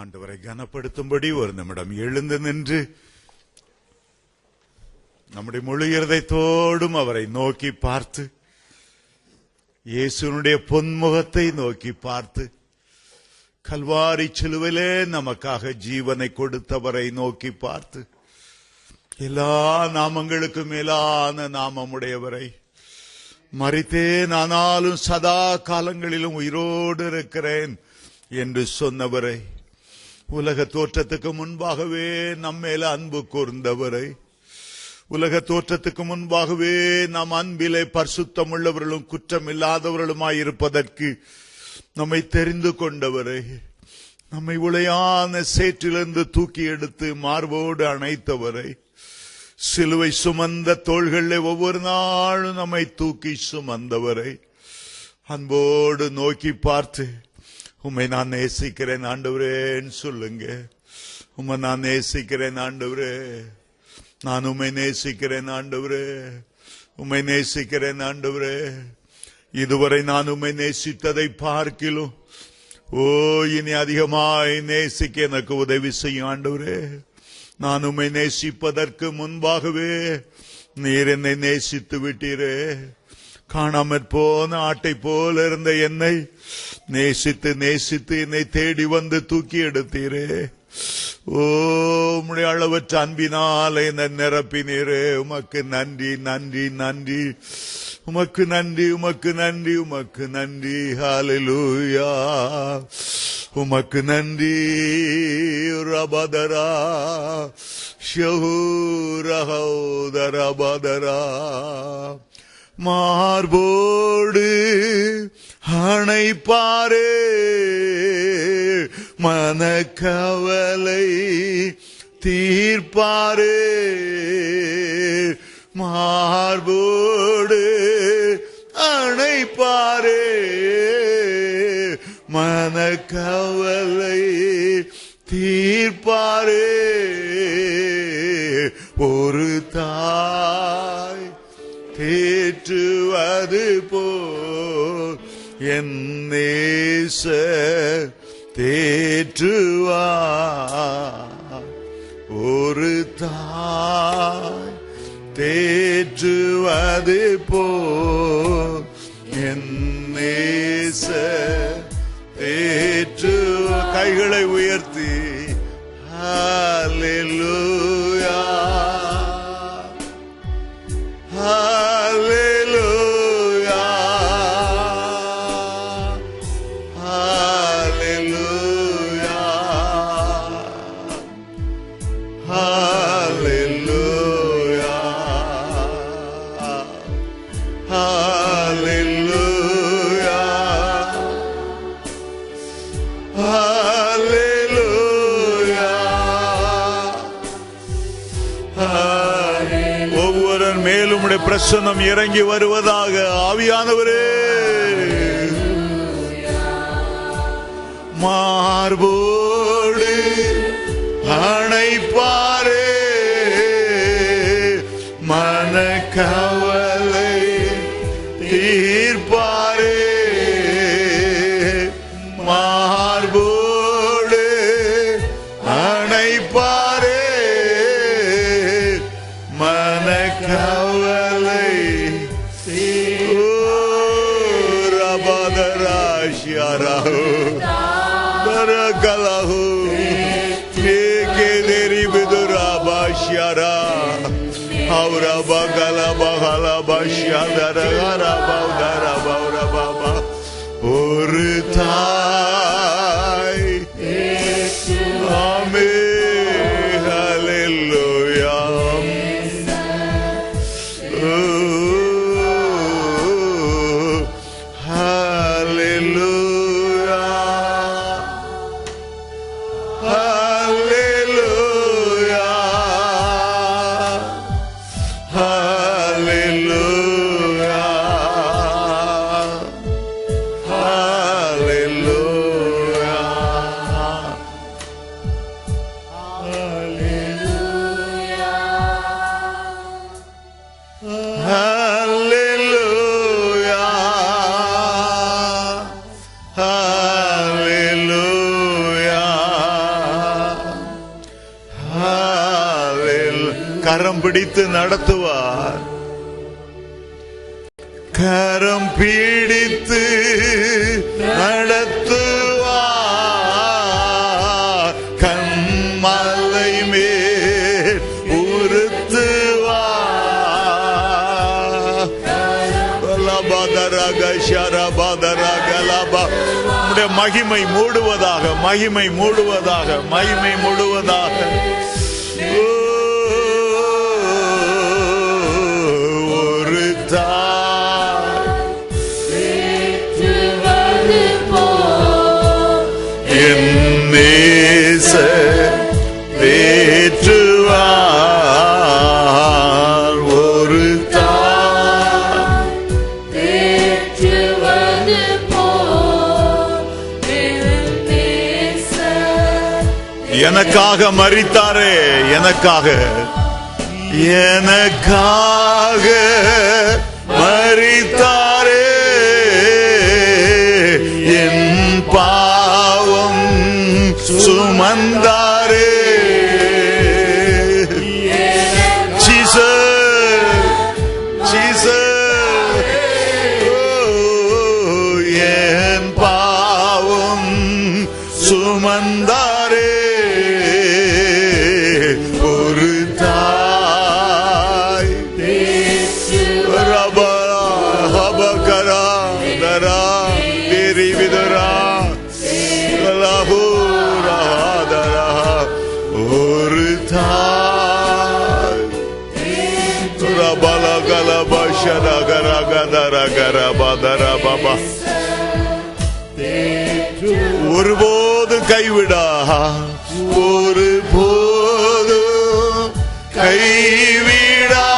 ஆண்டவரை கனப்படுத்தும்படி ஒரு நிமிடம் எழுந்து நின்று நம்முடைய முழு இருதயத்தோடும் அவரை நோக்கி பார்த்து, இயேசுனுடைய பொன்முகத்தை நோக்கி பார்த்து, கல்வாரி சிலுவையிலே நமக்காக ஜீவனை கொடுத்தவரை நோக்கி பார்த்து, எல்லா நாமங்களுக்கும் மேலான நாமமுடையவரை, மரித்தேன் ஆனாலும் சதா காலங்களிலும் உயிரோடு இருக்கிறேன் என்று சொன்னவரை, உலக தோற்றத்துக்கு முன்பாகவே நம்மேல அன்பு கூர்ந்தவரை, உலக தோற்றத்துக்கு முன்பாகவே நாம் அன்பிலே பரிசுத்தம் உள்ளவர்களும் குற்றம் இல்லாதவர்களுமாயிருப்பதற்கு நம்மை தெரிந்து கொண்டவரை, நம்மை உளையான சேற்றிலிருந்து தூக்கி எடுத்து மார்போடு அணைத்தவரை, சிலுவை சுமந்த தோள்களிலே ஒவ்வொரு நாளும் நம்மை தூக்கி சுமந்தவரை அன்போடு நோக்கி பார்த்து, உம்மை நான் நேசிக்கிறேன் ஆண்டவரேன்னு சொல்லுங்க. உம்மை நான் நேசிக்கிறேன் ஆண்டவரே, நான் உம்மை நேசிக்கிறேன் ஆண்டவரே, உம்மை நேசிக்கிறேன் ஆண்டவரே. இதுவரை நான் உம்மை நேசித்ததை பார்க்கிலும் இனி அதிகமாய் நேசிக்க எனக்கு உதவி செய்யும் ஆண்டவரே. நான் உம்மை நேசிப்பதற்கு முன்பாகவே நீர் என்னை நேசித்து விட்டீரே. காணாமற் போன ஆட்டை போல இருந்த என்னை நேசித்து நேசித்து என்னை தேடி வந்து தூக்கி எடுத்தீரே. உம்முடைய அளவற்ற அன்பினால் என்னை நிரப்பினீரே. உமக்கு நன்றி நன்றி நன்றி, உமக்கு நன்றி உமக்கு நன்றி உமக்கு நன்றி. ஹல்லேலூயா, உமக்கு நன்றி. ரபதரா ஷஹூரஹௌதரபதரா, மார்போடு அணைப்பாரே, மனக்கவலை தீர்ப்பாரே. மார்போடு அணைப்பாரே, மனக்கவலை தீர்ப்பாரே. ஒரு தாய் தேற்றுவது போல் என் நேசர் தேற்றுவார். ஒரு தாய் தேற்றுவது போல் என் நேசர் தேற்றுவார். கைகளை உயர்த்தி ஹல்லேலூயா ஹல்லேலூயா ஹல்லேலூயா ஹல்லேலூயா ஹல்லேலூயா ஹல்லேலூயா. ஒவ்வொரு மேலும் உடைய பிரசன்னம் இறங்கி வருவதாக. ஆவியானவரே, மார்போடு அணைப்பாரே, மனக்கவலை தீர்ப்பாரே. மார்போடு அணைப்பாரே, மனக்கவலை ரபதராஷியாராஹு தரகலஹு கேகேதேரி பிதுராபாஷியாரா ஹௌரா பகலா பகலா பாஷியாதரகரா பௌதரா பௌரா பாபா. ஒரு தாய் ஆமே ஹல்லேலூயா ஹல்லேலூயா ஹல்லேலூயா ஹல்லேலூயா ஹல்லேலூயா ஹல்லேலூயா ஹல்லேலூயா கரம் பிடித்து நடத்துவார். கரம் பிடித்து நடத்துவார். கண்மலை மேல் உறுத்துவார். மகிமை மூடுவதாக, மகிமை மூடுவதாக, மகிமை மூடுவதாக. ஒரு என் நேசர் தேற்றுவார். ஒரு எனக்காக மரித்தாரே, எனக்காக மரித்தாரே. என் பாவம் சுமந்தாரே. என் பாவம் சுமந்தாரே. ஒரு தாய் ரபகரா தரா தேரி விதரா லஹூரா. ஒரு தாய் ரபல கலப ஷரகர கதர கரபதர பாபா. ஒருபோது கைவிடா, ஒருபோது கைவிடார்.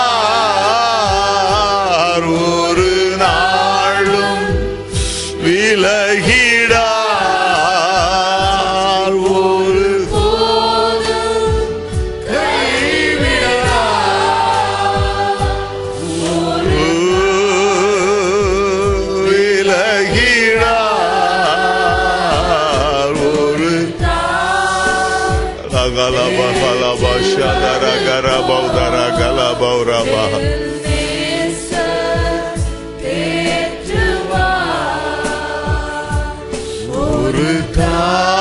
ஒரு நாளும் விலகிடார். ஒரு விலகிடார். ஒரு கலப கலப ஷதர கரபௌதர கலபௌரபா. ஒரு தாய்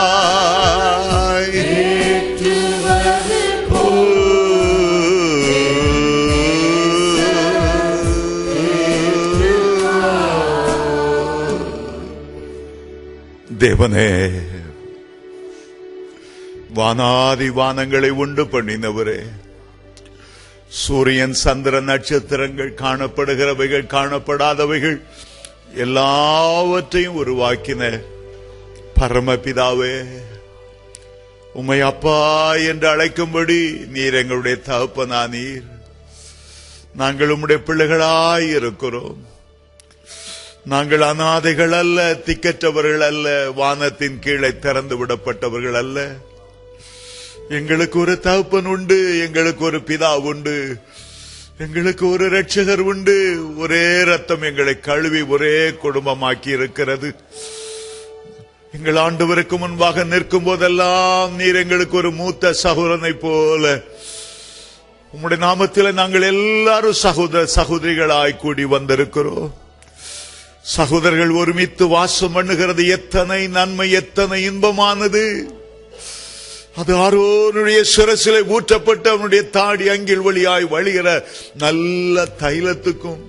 தேவனே, வானாதி வானங்களை உண்டு பண்ணினவரே, சூரியன் சந்திர நட்சத்திரங்கள், காணப்படுகிறவைகள் காணப்படாதவைகள் எல்லாவற்றையும் உருவாக்கின பரமபிதாவே, உம்மை அப்பா என்று அழைக்கும்படி நீர் எங்களுடைய தகப்பனானீர். நாங்கள் உம்முடைய பிள்ளைகளாய் இருக்கிறோம். நாங்கள் அநாதைகள் அல்ல, திக்கற்றவர்கள் அல்ல, வானத்தின் கீழே திறந்து விடப்பட்டவர்கள் அல்ல. எங்களுக்கு ஒரு தகப்பன் உண்டு, எங்களுக்கு ஒரு பிதா உண்டு, எங்களுக்கு ஒரு இரட்சகர் உண்டு. ஒரே ரத்தம் எங்களை கழுவி ஒரே குடும்பமாக்கி இருக்கிறது. எங்கள் ஆண்டவருக்கு முன்பாக நிற்கும் போதெல்லாம் நீர் எங்களுக்கு ஒரு மூத்த சகோதரனை போல உம்முடைய நாமத்தில் நாங்கள் எல்லாரும் சகோதர சகோதரிகளாய் கூடி வந்திருக்கிறோம். சகோதரர்கள் ஒருமித்து வாசம் பண்ணுகிறது எத்தனை நன்மை, எத்தனை இன்பமானது. அது ஆரோனுடைய சிரசிலே ஊற்றப்பட்ட அவனுடைய தாடி அங்கில் வழியாய் வழிகிற நல்ல தைலத்துக்கும்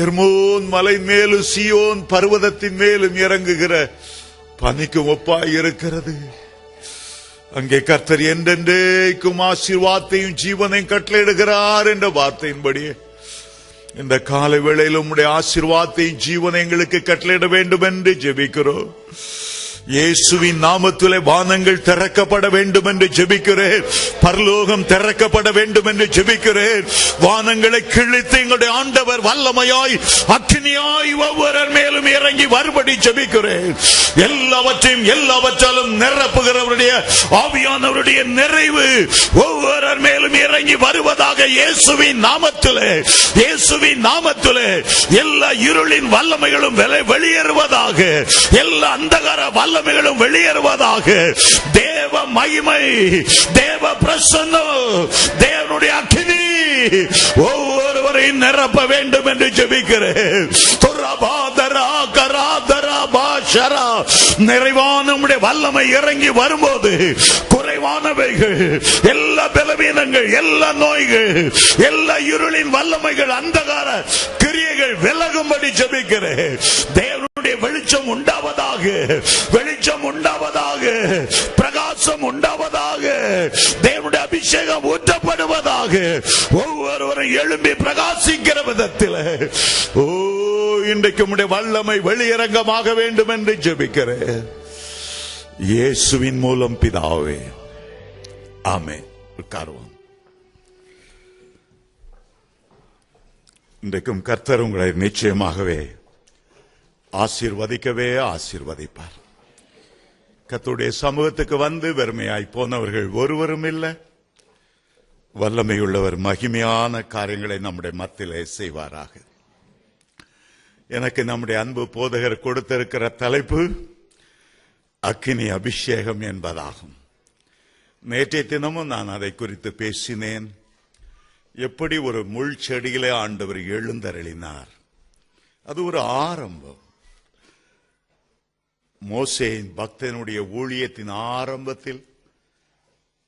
எர்மோன் மலை மேலும் சீயோன் பர்வதத்தின் மேலும் இறங்குகிற பனிக்கும் ஒப்பாய் இருக்கிறது. அங்கே கர்த்தர் என்றென்றைக்கும் ஆசீர்வாதத்தையும் ஜீவனையும் கட்டளையிடுகிறார் என்ற வார்த்தையின்படியே இந்த காலை வேளையில் உம்முடைய ஆசீர்வாதத்தையும் ஜீவனை எங்களுக்கு கட்டளையிட வேண்டும் என்று ஜெபிக்கிறோம். இயேசுவின் நாமத்திலே வானங்கள் திறக்கப்பட வேண்டும் என்று ஜெபிக்கிறேன். பரலோகம் திறக்கப்பட வேண்டும் என்று ஜெபிக்கிறேன். வானங்களை கிழித்து எங்களுடைய ஆண்டவர் வல்லமையாய் அக்கினியாய் ஒவ்வொரு மேலும் இறங்கி வரும்படி ஜெபிக்கிறேன். எல்லாவற்றாலும் நிரப்புகிறவருடைய ஆவியானவருடைய நிறைவு ஒவ்வொரு மேலும் இறங்கி வருவதாக இயேசுவின் நாமத்திலே, இயேசுவின் நாமத்திலே எல்லா இருளின் வல்லமைகளும் வெளியேறுவதாக, எல்லா அந்தகார வல்ல வல்லமைகளும் வெளியேறுவதாக. தேவ மகிமை, தேவ பிரசன்னம், தேவனுடைய அக்கினி ஒவ்வொருவரையும் நிரப்ப வேண்டும் என்று ஜெபிக்கிறேன். நிறைவான வல்லமை இறங்கி வரும்போது குறைவானவைகள், எல்லா பலவீனங்கள், எல்லா நோய்கள், எல்லா இருளின் வல்லமைகள், அந்தகார கிரியைகள் விலகும்படி ஜெபிக்கிறேன். தேவனுடைய வெளிச்சம் உண்டாவதாக, வெளிச்சம் உண்டாவதாக, பிரகாசம் உண்டாவதாக, தேவனுடைய அபிஷேகம் ஊற்றப்படுவதாக. ஒவ்வொருவரும் எழும்பி பிரகாசிக்கிற விதத்தில் இன்றைக்கு உம்முடைய வல்லமை வெளியரங்கமாக வேண்டும் என்று ஜெபிக்கிறேன். இயேசுவின் மூலம் பிதாவே, ஆமென். உட்காருவோம். இன்றைக்கும் கர்த்தர் உங்களை நிச்சயமாகவே ஆசீர்வதிக்கவே ஆசீர்வதிப்பார். கர்த்தருடைய சமூகத்துக்கு வந்து வெறுமையாய் போனவர்கள் ஒருவரும் இல்லை. வல்லமையுள்ளவர் மகிமையான காரியங்களை நம்முடைய மத்தியிலே செய்வாராக. எனக்கு நம்முடைய அன்பு போதகர் கொடுத்திருக்கிற தலைப்பு அக்கினி அபிஷேகம் என்பதாகும். நேற்றைய தினமும் நான் அதை குறித்து பேசினேன். எப்படி ஒரு முள் செடியிலே ஆண்டவர் எழுந்தருளினார். அது ஒரு ஆரம்பம். மோசேயின் பக்தனுடைய ஊழியத்தின் ஆரம்பத்தில்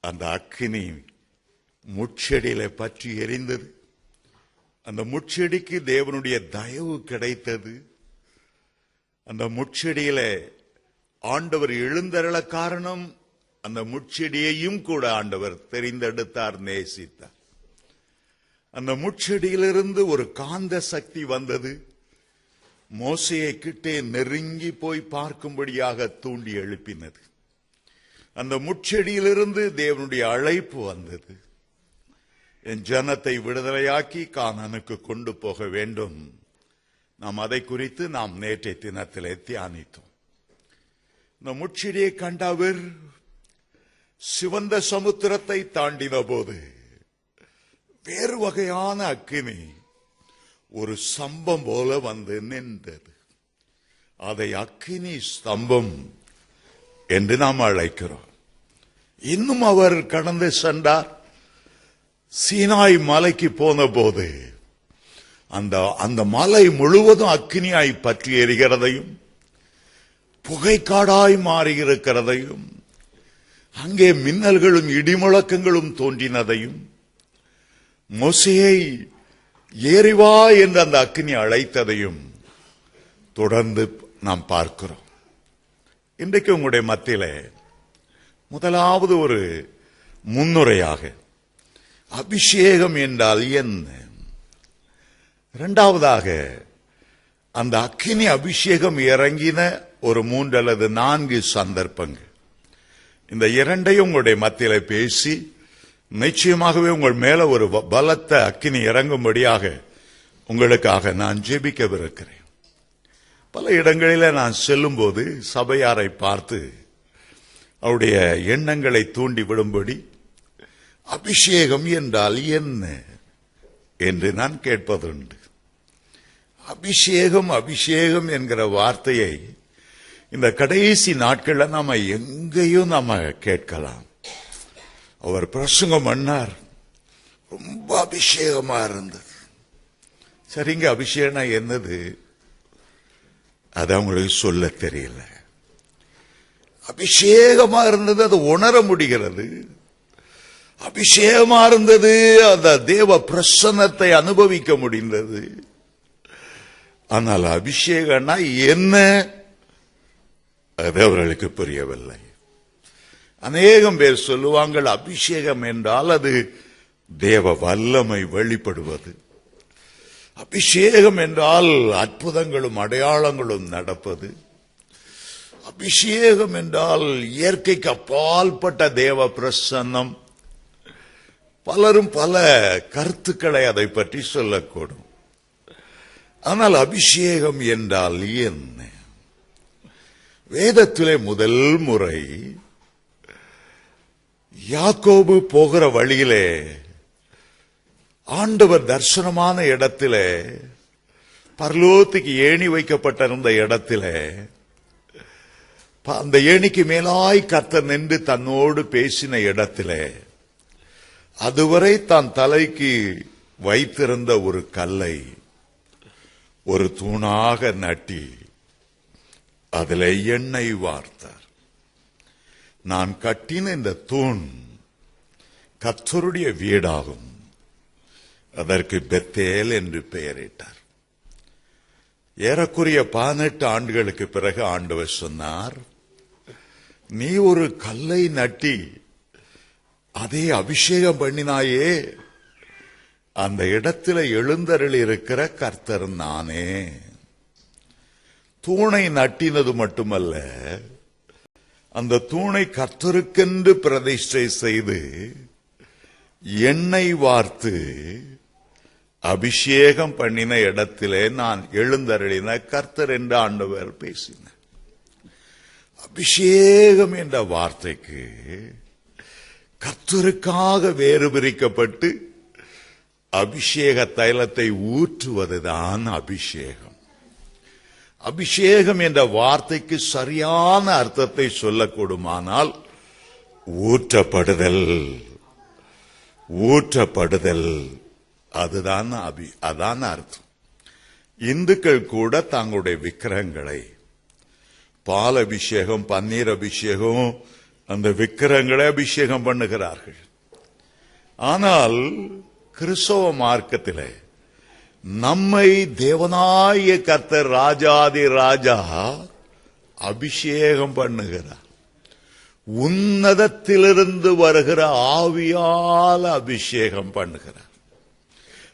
அந்த அக்கினி முட்செடியில பற்றி எரிந்தது. அந்த முட்செடிக்கு தேவனுடைய தயவு கிடைத்தது. அந்த முட்செடியில ஆண்டவர் எழுந்தருள காரணம், அந்த முட்செடியையும் கூட ஆண்டவர் தெரிந்தெடுத்தார், நேசித்தார். அந்த முட்செடியிலிருந்து ஒரு காந்த சக்தி வந்தது. மோசேயை கிட்டே நெருங்கி போய் பார்க்கும்படியாக தூண்டி எழுப்பினது. அந்த முட்செடியிலிருந்து தேவனுடைய அழைப்பு வந்தது. என் ஜனத்தை விடுதலையாக்கி கானானுக்கு கொண்டு போக வேண்டும். நாம் அதை குறித்து நாம் நேற்றைய தினத்திலே தியானித்தோம். இந்த முட்செடியை கண்ட அவர் சிவந்த சமுத்திரத்தை தாண்டின போது வேறு வகையான அக்கினி ஒரு ஸ்தம்பம் போல வந்து நின்றது. அதை அக்கினி ஸ்தம்பம் என்று நாம் அழைக்கிறோம். இன்னும் அவர் கடந்து சென்றார். சீனாய் மலைக்கு போன போது அந்த மலை முழுவதும் அக்கினியாய் பற்றி எரிகிறதையும் புகைக்காடாய் மாறியிருக்கிறதையும் அங்கே மின்னல்களும் இடிமுழக்கங்களும் தோன்றினதையும் மோசேயை ஏறிவா என்று அந்த அக்கினி அழைத்ததையும் தொடர்ந்து நாம் பார்க்கிறோம். இன்றைக்கு உங்களுடைய மத்தியிலே முதலாவது ஒரு முன்னுரையாக அபிஷேகம் என்றால் என்ன, இரண்டாவதாக அந்த அக்கினி அபிஷேகம் இறங்கின ஒரு 3 அல்லது 4 சந்தர்ப்பங்கள், இந்த இரண்டையும் உங்களுடைய மத்தியில பேசி நிச்சயமாகவே உங்கள் மேல ஒரு பலத்த அக்கினி இறங்கும்படியாக உங்களுக்காக நான் ஜெபிக்கவிருக்கிறேன். பல இடங்களில் நான் செல்லும் போது சபையாரை பார்த்து அவருடைய எண்ணங்களை தூண்டி விடும்படி அபிஷேகம் என்றால் என்ன என்று நான் கேட்பதுண்டு. அபிஷேகம் அபிஷேகம் என்கிற வார்த்தையை இந்த கடைசி நாட்களில் நாம எங்கேயும் நாம கேட்கலாம். அவர் பிரசங்கம் பண்ணார், ரொம்ப அபிஷேகமா இருந்தது. சரிங்க, அபிஷேகம் என்னது அது அவங்களுக்கு சொல்ல தெரியல. அபிஷேகமா இருந்தது, அது உணர முடிகிறது. அபிஷேகமா இருந்தது, அந்த தேவ பிரசன்னத்தை அனுபவிக்க முடிந்தது. ஆனால் அபிஷேகம்னா என்ன, அது அவர்களுக்கு புரியவில்லை. அநேகம் பேர் சொல்லுவாங்கள் அபிஷேகம் என்றால் அது தேவ வல்லமை வெளிப்படுவது, அபிஷேகம் என்றால் அற்புதங்களும் அடையாளங்களும் நடப்பது, அபிஷேகம் என்றால் இயற்கைக்கு அப்பாற்பட்ட தேவ பிரசன்னம். பலரும் பல கருத்துக்களை அதை பற்றி சொல்லக்கூடும். ஆனால் அபிஷேகம் என்றால் என்ன? வேதத்திலே முதல் முறை யாக்கோபு போகிற வழியிலே ஆண்டவர் தரிசனமான இடத்திலே, பரலோகத்துக்கு ஏணி வைக்கப்பட்டிருந்த இடத்திலே அந்த ஏணிக்கு மேலாய் கர்த்தர் நின்று தன்னோடு பேசின இடத்திலே அதுவரை தான் தலைக்கு வைத்திருந்த ஒரு கல்லை ஒரு தூணாக நட்டி அதில் எண்ணெய் வார்த்தார். நான் கட்டின இந்த தூண் கர்த்தருடைய வீடாகும். அதற்கு பெத்தேல் என்று பெயரிட்டார். ஏறக்குறைய 18 ஆண்டுகளுக்கு பிறகு ஆண்டவர் சொன்னார், நீ ஒரு கல்லை நட்டி அதை அபிஷேகம் பண்ணினாயே, அந்த இடத்துல எழுந்தருளி இருக்கிற கர்த்தர் நானே. தூணை நட்டினது மட்டுமல்ல, அந்த தூணை கர்த்தருக்கென்று பிரதிஷ்டை செய்து எண்ணெய் வார்த்து அபிஷேகம் பண்ணின இடத்திலே நான் எழுந்தருளின கர்த்தர் என்று ஆண்டவர் பேசினார். அபிஷேகம் என்ற வார்த்தைக்கு கர்த்தருக்காக வேறு பிரிக்கப்பட்டு அபிஷேக தைலத்தை ஊற்றுவதுதான் அபிஷேகம். அபிஷேகம் என்ற வார்த்தைக்கு சரியான அர்த்தத்தை சொல்லக்கூடுமானால் ஊற்றப்படுதல், ஊற்றப்படுதல், அதுதான் அதான் அர்த்தம். இந்துக்கள் கூட தங்களுடைய விக்கிரகங்களை பால் அபிஷேகம், பன்னீர் அபிஷேகம், அந்த விக்கிரகங்களை அபிஷேகம் பண்ணுகிறார்கள். ஆனால் கிறிஸ்தவ மார்க்கத்திலே நம்மை தேவனாய கர்த்தர் ராஜாதி ராஜா அபிஷேகம் பண்ணுகிறார். உன்னதத்திலிருந்து வருகிற ஆவியால் அபிஷேகம் பண்ணுகிறார்.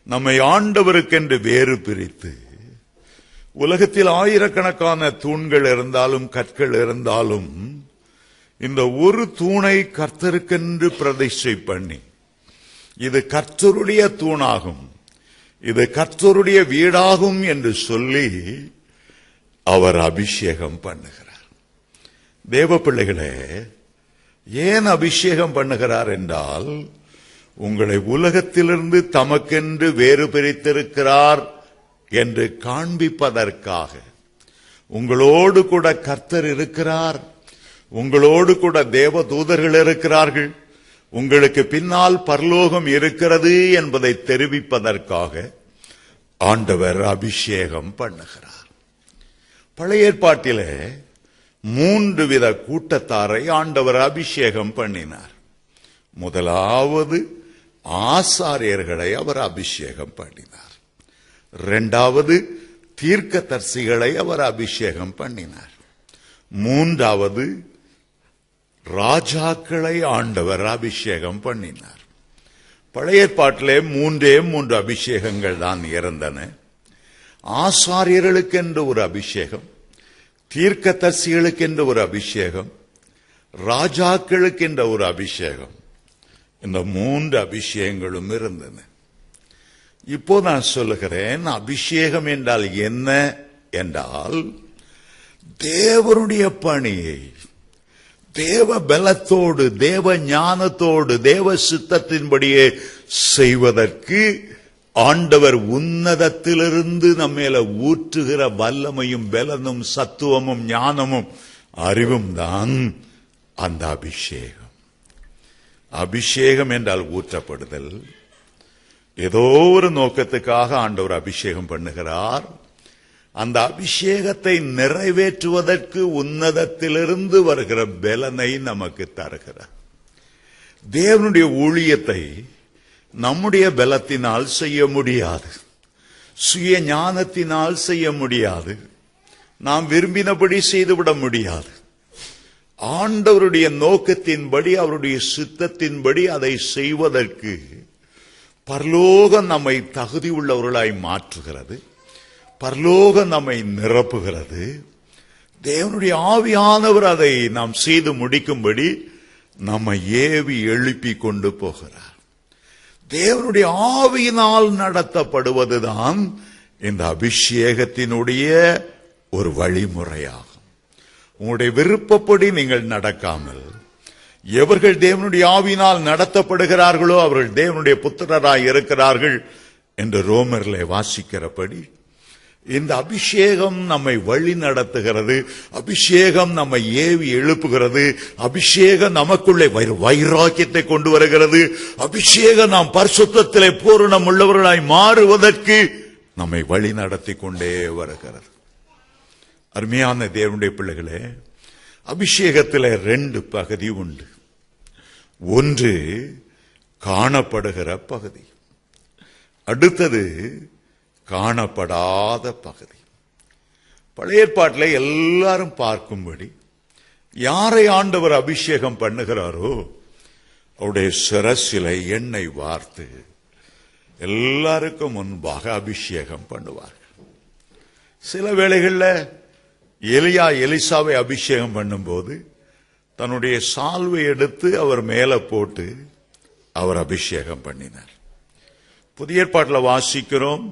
நம்மை ஆண்டவருக்கென்று வேறு பிரித்து, உலகத்தில் ஆயிரக்கணக்கான தூண்கள் இருந்தாலும் கற்கள் இருந்தாலும் இந்த ஒரு தூணை கர்த்தருக்கென்று பிரதிஷ்டை பண்ணி, இது கர்த்தருடைய தூணாகும், இது கர்த்தருடைய வீடாகும் என்று சொல்லி அவர் அபிஷேகம் பண்ணுகிறார். தேவ பிள்ளைகளே, ஏன் அபிஷேகம் பண்ணுகிறார் என்றால், உங்களை உலகத்திலிருந்து தமக்கென்று வேறு பிரித்திருக்கிறார் என்று காண்பிப்பதற்காக. உங்களோடு கூட கர்த்தர் இருக்கிறார், உங்களோடு கூட தேவ தூதர்கள் இருக்கிறார்கள், உங்களுக்கு பின்னால் பரலோகம் இருக்கிறது என்பதை தெரிவிப்பதற்காக ஆண்டவர் அபிஷேகம் பண்ணுகிறார். பழைய ஏற்பாட்டிலே 3 வித கூட்டத்தாரை ஆண்டவர் அபிஷேகம் பண்ணினார். முதலாவது ஆசாரியர்களை அவர் அபிஷேகம் பண்ணினார். 2வது தீர்க்கதரிசிகளை அவர் அபிஷேகம் பண்ணினார். 3வது ராஜாக்களை ஆண்டவர் அபிஷேகம் பண்ணினார். பழைய ஏற்பாட்டிலே 3 அபிஷேகங்கள் தான் இருந்தன. ஆசாரியர்களுக்கென்று ஒரு அபிஷேகம், தீர்க்கதரிசிகளுக்கென்று ஒரு அபிஷேகம், ராஜாக்களுக்கென்ற ஒரு அபிஷேகம். இந்த 3 அபிஷேகங்களும் இருந்தன. இப்போ நான் சொல்லுகிறேன், அபிஷேகம் என்றால் என்ன என்றால், தேவனுடைய பணியை தேவ பலத்தோடு, தேவ ஞானத்தோடு, தேவ சித்தத்தின்படியே செய்வதற்கு ஆண்டவர் உன்னதத்திலிருந்து நம்மேல ஊற்றுகிற வல்லமையும் பலனும் சத்துவமும் ஞானமும் அறிவும் தான் அந்த அபிஷேகம். அபிஷேகம் என்றால் ஊற்றப்படுதல். ஏதோ ஒரு நோக்கத்துக்காக ஆண்டவர் அபிஷேகம் பண்ணுகிறார். அந்த அபிஷேகத்தை நிறைவேற்றுவதற்கு உன்னதத்திலிருந்து வருகிற பலனை நமக்கு தருகிறார். தேவனுடைய ஊழியத்தை நம்முடைய பலத்தினால் செய்ய முடியாது, சுய ஞானத்தினால் செய்ய முடியாது, நாம் விரும்பினபடி செய்துவிட முடியாது. ஆண்டவருடைய நோக்கத்தின்படி, அவருடைய சித்தத்தின்படி அதை செய்வதற்கு பரலோகம் நம்மை தகுதி உள்ளவர்களாய் மாற்றுகிறது, பரலோகம் நம்மை நிரப்புகிறது. தேவனுடைய ஆவியானவர் அதை நாம் செய்து முடிக்கும்படி நம்மை ஏவி எழுப்பி கொண்டு போகிறார். தேவனுடைய ஆவியினால் நடத்தப்படுவதுதான் இந்த அபிஷேகத்தினுடைய ஒரு வழிமுறையாகும். உங்களுடைய விருப்பப்படி நீங்கள் நடக்காமல், எவர்கள் தேவனுடைய ஆவியினால் நடத்தப்படுகிறார்களோ அவர்கள் தேவனுடைய புத்திரராய் இருக்கிறார்கள் என்று ரோமரிலே வாசிக்கிறபடி, இந்த அபிஷேகம் நம்மை வழி நடத்துகிறது. அபிஷேகம் நம்மை ஏவி எழுப்புகிறது. அபிஷேகம் நமக்குள்ளே வைராக்கியத்தை கொண்டு வருகிறது. அபிஷேகம் நாம் பரிசுத்தத்திலே பூரணம் உள்ளவர்களாய் மாறுவதற்கு நம்மை வழி நடத்தி கொண்டே வருகிறது. அருமையான தேவனுடைய பிள்ளைகளே, அபிஷேகத்தில் 2 பகுதி உண்டு. ஒன்று காணப்படுகிற பகுதி, அடுத்தது காணப்படாத பகுதி. பழைய ஏற்பாட்டில் எல்லாரும் பார்க்கும்படி யாரை ஆண்டவர் அபிஷேகம் பண்ணுகிறாரோ அவருடைய சிரசிலை எண்ணெய் வார்த்து எல்லாருக்கும் முன்பாக அபிஷேகம் பண்ணுவார்கள். சில வேளைகளில் எலிசாவை அபிஷேகம் பண்ணும்போது தன்னுடைய சால்வை எடுத்து அவர் மேல போட்டு அவர் அபிஷேகம் பண்ணினார். புதிய ஏற்பாட்டில் வாசிக்கிறோம்,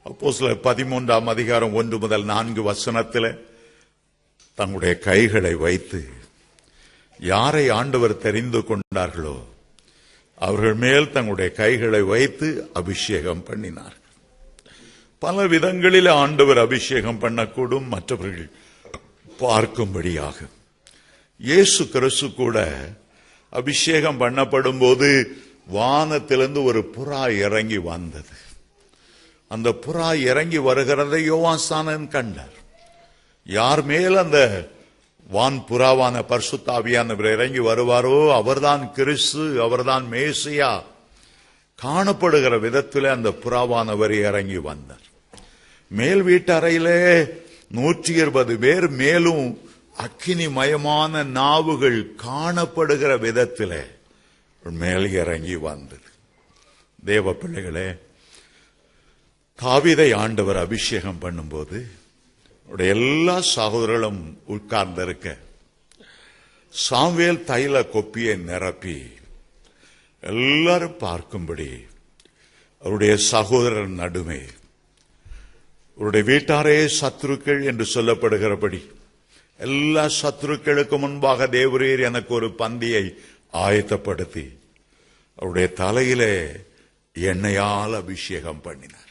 அப்போஸ்தலர் 13ஆம் அதிகாரம் 1 முதல் 4 வசனத்தில் தங்களுடைய கைகளை வைத்து யாரை ஆண்டவர் தெரிந்து கொண்டார்களோ அவர்கள் மேல் தங்களுடைய கைகளை வைத்து அபிஷேகம் பண்ணினார். பல விதங்களில் ஆண்டவர் அபிஷேகம் பண்ணக்கூடும், மற்றவர்கள் பார்க்கும்படியாக. இயேசு கிறிஸ்து கூட அபிஷேகம் பண்ணப்படும் போது வானத்திலிருந்து ஒரு புறா இறங்கி வந்தது. அந்த புறா இறங்கி வருகிறதை யோவான் ஸ்நானன் கண்டார். யார் மேல் அந்த வான் புறாவான பரிசுத்த ஆவியானவர் இறங்கி வருவாரோ அவர்தான் கிறிஸ்து, அவர்தான் மேசியா. காணப்படுகிற விதத்தில் அந்த புறாவானவர் இறங்கி வந்தார். மேல் வீட்டு அறையிலே 120 பேர், மேலும் அக்கினிமயமான நாவுகள் காணப்படுகிற விதத்தில் மேல் இறங்கி வந்தது. தேவ பிள்ளைகளே, தாவீதை ஆண்டவர் அபிஷேகம் பண்ணும்போது எல்லா சகோதரர்களும் உட்கார்ந்திருக்க சாமுவேல் தைல கொப்பியை நிரப்பி எல்லாரும் பார்க்கும்படி அவருடைய சகோதரர் நடுவே, அவருடைய வீட்டாரே சத்துருக்கள் என்று சொல்லப்படுகிறபடி எல்லா சத்துருக்களுக்கு முன்பாக தேவரீர் எனக்கு ஒரு பந்தியை ஆயத்தப்படுத்தி அவருடைய தலையிலே எண்ணெயால் அபிஷேகம் பண்ணினார்.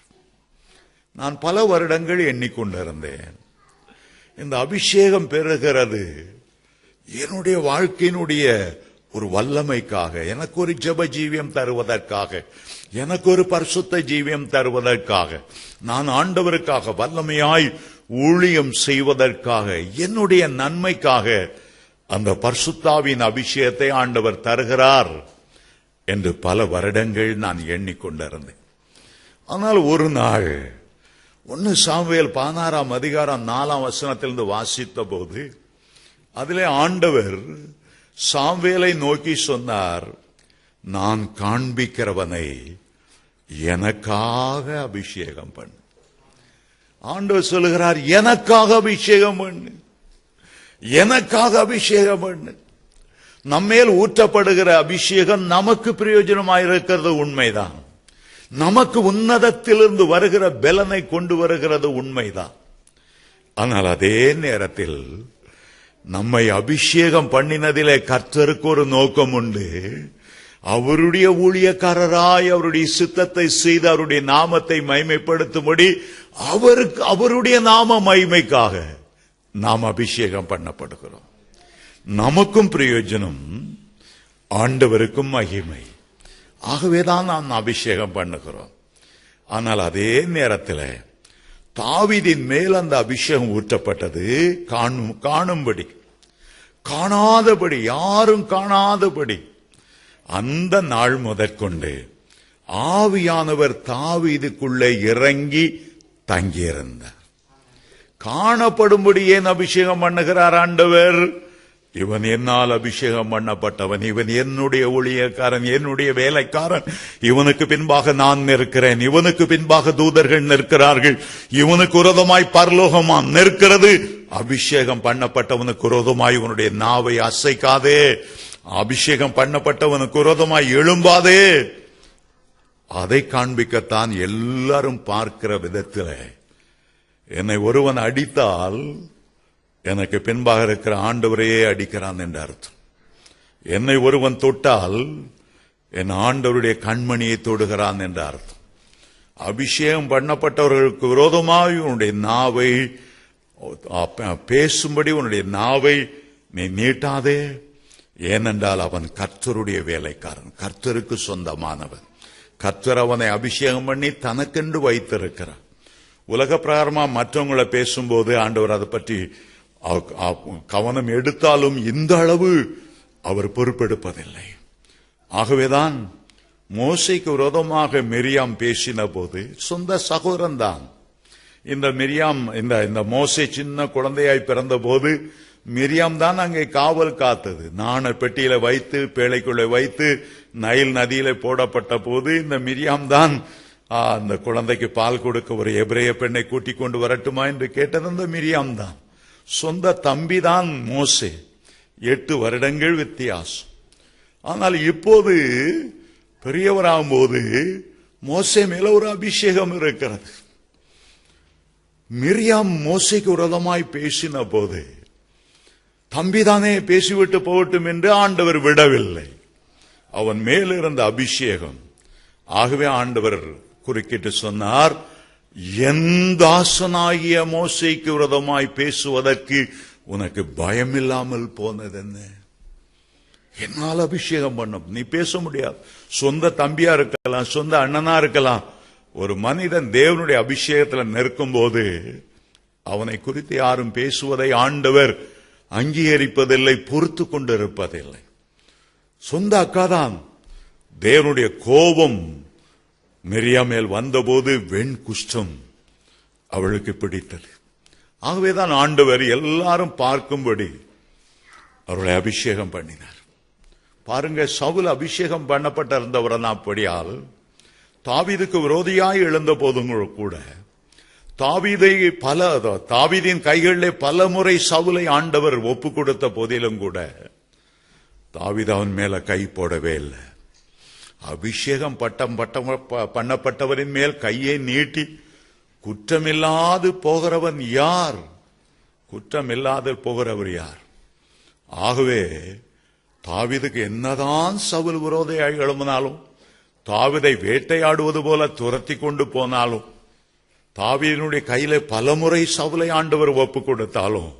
நான் பல வருடங்கள் எண்ணிக்கொண்டிருந்தேன், இந்த அபிஷேகம் பெறுகிறது என்னுடைய வாழ்க்கையினுடைய ஒரு வல்லமைக்காக, எனக்கு ஒரு ஜெப ஜீவியம் தருவதற்காக, எனக்கு ஒரு பரிசுத்த ஜீவியம் தருவதற்காக, நான் ஆண்டவருக்காக வல்லமையாய் ஊழியம் செய்வதற்காக, என்னுடைய நன்மைக்காக அந்த பரிசுத்தாவின் அபிஷேகத்தை ஆண்டவர் தருகிறார் என்று பல வருடங்கள் நான் எண்ணிக்கொண்டிருந்தேன். ஆனால் ஒரு நாள் 1 சாமுவேல் 16ஆம் அதிகாரம் 4ஆம் வசனத்திலிருந்து வாசித்த போது அதிலே ஆண்டவர் சாமுவேலை நோக்கி சொன்னார், நான் காண்பிக்கிறவனை எனக்காக அபிஷேகம் பண்ணு. ஆண்டவர் சொல்லுகிறார், எனக்காக அபிஷேகம் பண்ணு, எனக்காக அபிஷேகம் பண்ணு. நம்மேல் ஊற்றப்படுகிற அபிஷேகம் நமக்கு பிரயோஜனமாயிருக்கிறது உண்மைதான், நமக்கு உன்னதத்திலிருந்து வருகிற பலனை கொண்டு வருகிறது உண்மைதான். ஆனால் அதே நேரத்தில் நம்மை அபிஷேகம் பண்ணினதிலே கர்த்தருக்கு ஒரு நோக்கம் உண்டு. அவருடைய ஊழியக்காரராய் அவருடைய சித்தத்தை செய்து அவருடைய நாமத்தை மகிமைப்படுத்தும்படி அவருடைய நாம மகிமைக்காக நாம் அபிஷேகம் பண்ணப்படுகிறோம். நமக்கும் பிரயோஜனம், ஆண்டவருக்கும் மகிமை. ஆகவேதான் நாம் அபிஷேகம் பண்ணுகிறோம். ஆனால் அதே நேரத்தில் தாவீதின் மேல் அந்த அபிஷேகம் ஊற்றப்பட்டது காணும்படி, காணாதபடி, யாரும் காணாதபடி. அந்த நாள் முதற்கொண்டு ஆவியானவர் தாவீதுக்குள்ளே இறங்கி தங்கியிருந்தார். காணப்படும்படி ஏன் அபிஷேகம் பண்ணுகிறார் ஆண்டவர்? இவன் என்னால் அபிஷேகம் பண்ணப்பட்டவன், இவன் என்னுடைய ஊழியக்காரன், என்னுடைய வேலைக்காரன், இவனுக்கு பின்பாக நான் நிற்கிறேன், இவனுக்கு பின்பாக தூதர்கள் நிற்கிறார்கள், இவனுக்கு விரோதமாய் பரலோகமா நிற்கிறது. அபிஷேகம் பண்ணப்பட்டவனுக்கு விரோதமாய் இவனுடைய நாவை அசைக்காதே, அபிஷேகம் பண்ணப்பட்டவனுக்கு விரோதமாய் எழும்பாதே. அதை காண்பிக்கத்தான் எல்லாரும் பார்க்கிற விதத்தில் என்னை ஒருவன் அடித்தால் எனக்கு பின்பாக இருக்கிற ஆண்டவரையே அடிக்கிறான் என்று அர்த்தம். என்னை ஒருவன் தொட்டால் என் ஆண்டவருடைய கண்மணியை தொடுகிறான் என்று அர்த்தம். அபிஷேகம் பண்ணப்பட்டவர்களுக்கு விரோதமாக உன்னுடைய நாவை பேசும்படி உன்னுடைய நாவை நீ நீட்டாதே. ஏனென்றால் அவன் கர்த்தருடைய வேலைக்காரன், கர்த்தருக்கு சொந்தமானவன். கர்த்தர் அவனை அபிஷேகம் பண்ணி தனக்கென்று வைத்திருக்கிறார். உலக பிரகாரமா மற்றவங்களை பேசும்போது ஆண்டவர் அதை பற்றி கவனம் எடுத்தாலும் இந்த அளவு அவர் பொறுப்பெடுப்பதில்லை. ஆகவேதான் மோசேக்கு விரோதமாக மிரியாம் பேசின போது சொந்த சகோதரன் தான். இந்த மிரியாம் இந்த மோசே சின்ன குழந்தையாய் பிறந்த போது மிரியாம் தான் அங்கே காவல் காத்தது. நாண பெட்டியில வைத்து பேழைக்குள்ளே வைத்து நைல் நதியில போடப்பட்ட போது இந்த மிரியாம் தான் அந்த குழந்தைக்கு பால் கொடுக்க ஒரு எபிரேய பெண்ணை கூட்டிக் கொண்டு வரட்டுமா என்று கேட்டது அந்த மிரியாம் தான். சொந்த தம்பி தான் மோசே. 8 வருடங்கள் வித்தியாசம். ஆனால் இப்போது பெரியவராகும் போது மோசே மேல ஒரு அபிஷேகம் இருக்கிறது. மிரியாம் மோசேக்கு விரோதமாய் பேசின போது தம்பிதானே பேசிவிட்டு போகட்டும் என்று ஆண்டவர் விடவில்லை. அவன் மேலிருந்த அபிஷேகம். ஆகவே ஆண்டவர் குறுக்கிட்டு சொன்னார், என் தாசனாகிய மோசேக்கு விரோதமாய் பேசுவதற்கு உனக்கு பயமில்லாமல் போனது என்ன? என்னால் அபிஷேகம் பண்ணும், நீ பேச முடியாது. சொந்த தம்பியா இருக்கலாம், சொந்த அண்ணனா இருக்கலாம். ஒரு மனிதன் தேவனுடைய அபிஷேகத்தில் நிற்கும் போது அவனை குறித்து யாரும் பேசுவதை ஆண்டவர் அங்கீகரிப்பதில்லை, பொறுத்து கொண்டிருப்பதில்லை. சொந்த அக்காதான். தேவனுடைய கோபம் மிரியா மேல் வந்தபோது வெண் குஷ்டம் அவளுக்கு பிடித்தது. ஆகவேதான் ஆண்டவர் எல்லாரும் பார்க்கும்படி அவர்களை அபிஷேகம் பண்ணினார். பாருங்க, சவுல் அபிஷேகம் பண்ணப்பட்டிருந்தவர் அப்படியால் தாவீதுக்கு விரோதியாய் எழுந்த போதும் கூட தாவீதின் கைகளிலே பல முறை சவுலை ஆண்டவர் ஒப்பு கொடுத்த போதிலும் கூட தாவீது அவன் மேல கை போடவே இல்லை. அபிஷேகம் பண்ணப்பட்டவரின் மேல் கையை நீட்டி குற்றமில்லாது போகிறவன் யார்? குற்றமில்லாது போகிறவர் யார்? ஆகவே தாவீதுக்கு என்னதான் சவுல் விரோதியாய் எழும்பினாலும், தாவீதை வேட்டையாடுவது போல துரத்தி கொண்டு போனாலும், தாவீதினுடைய கையில பலமுறை சவுலை ஆண்டவர் ஒப்பு கொடுத்தாலும்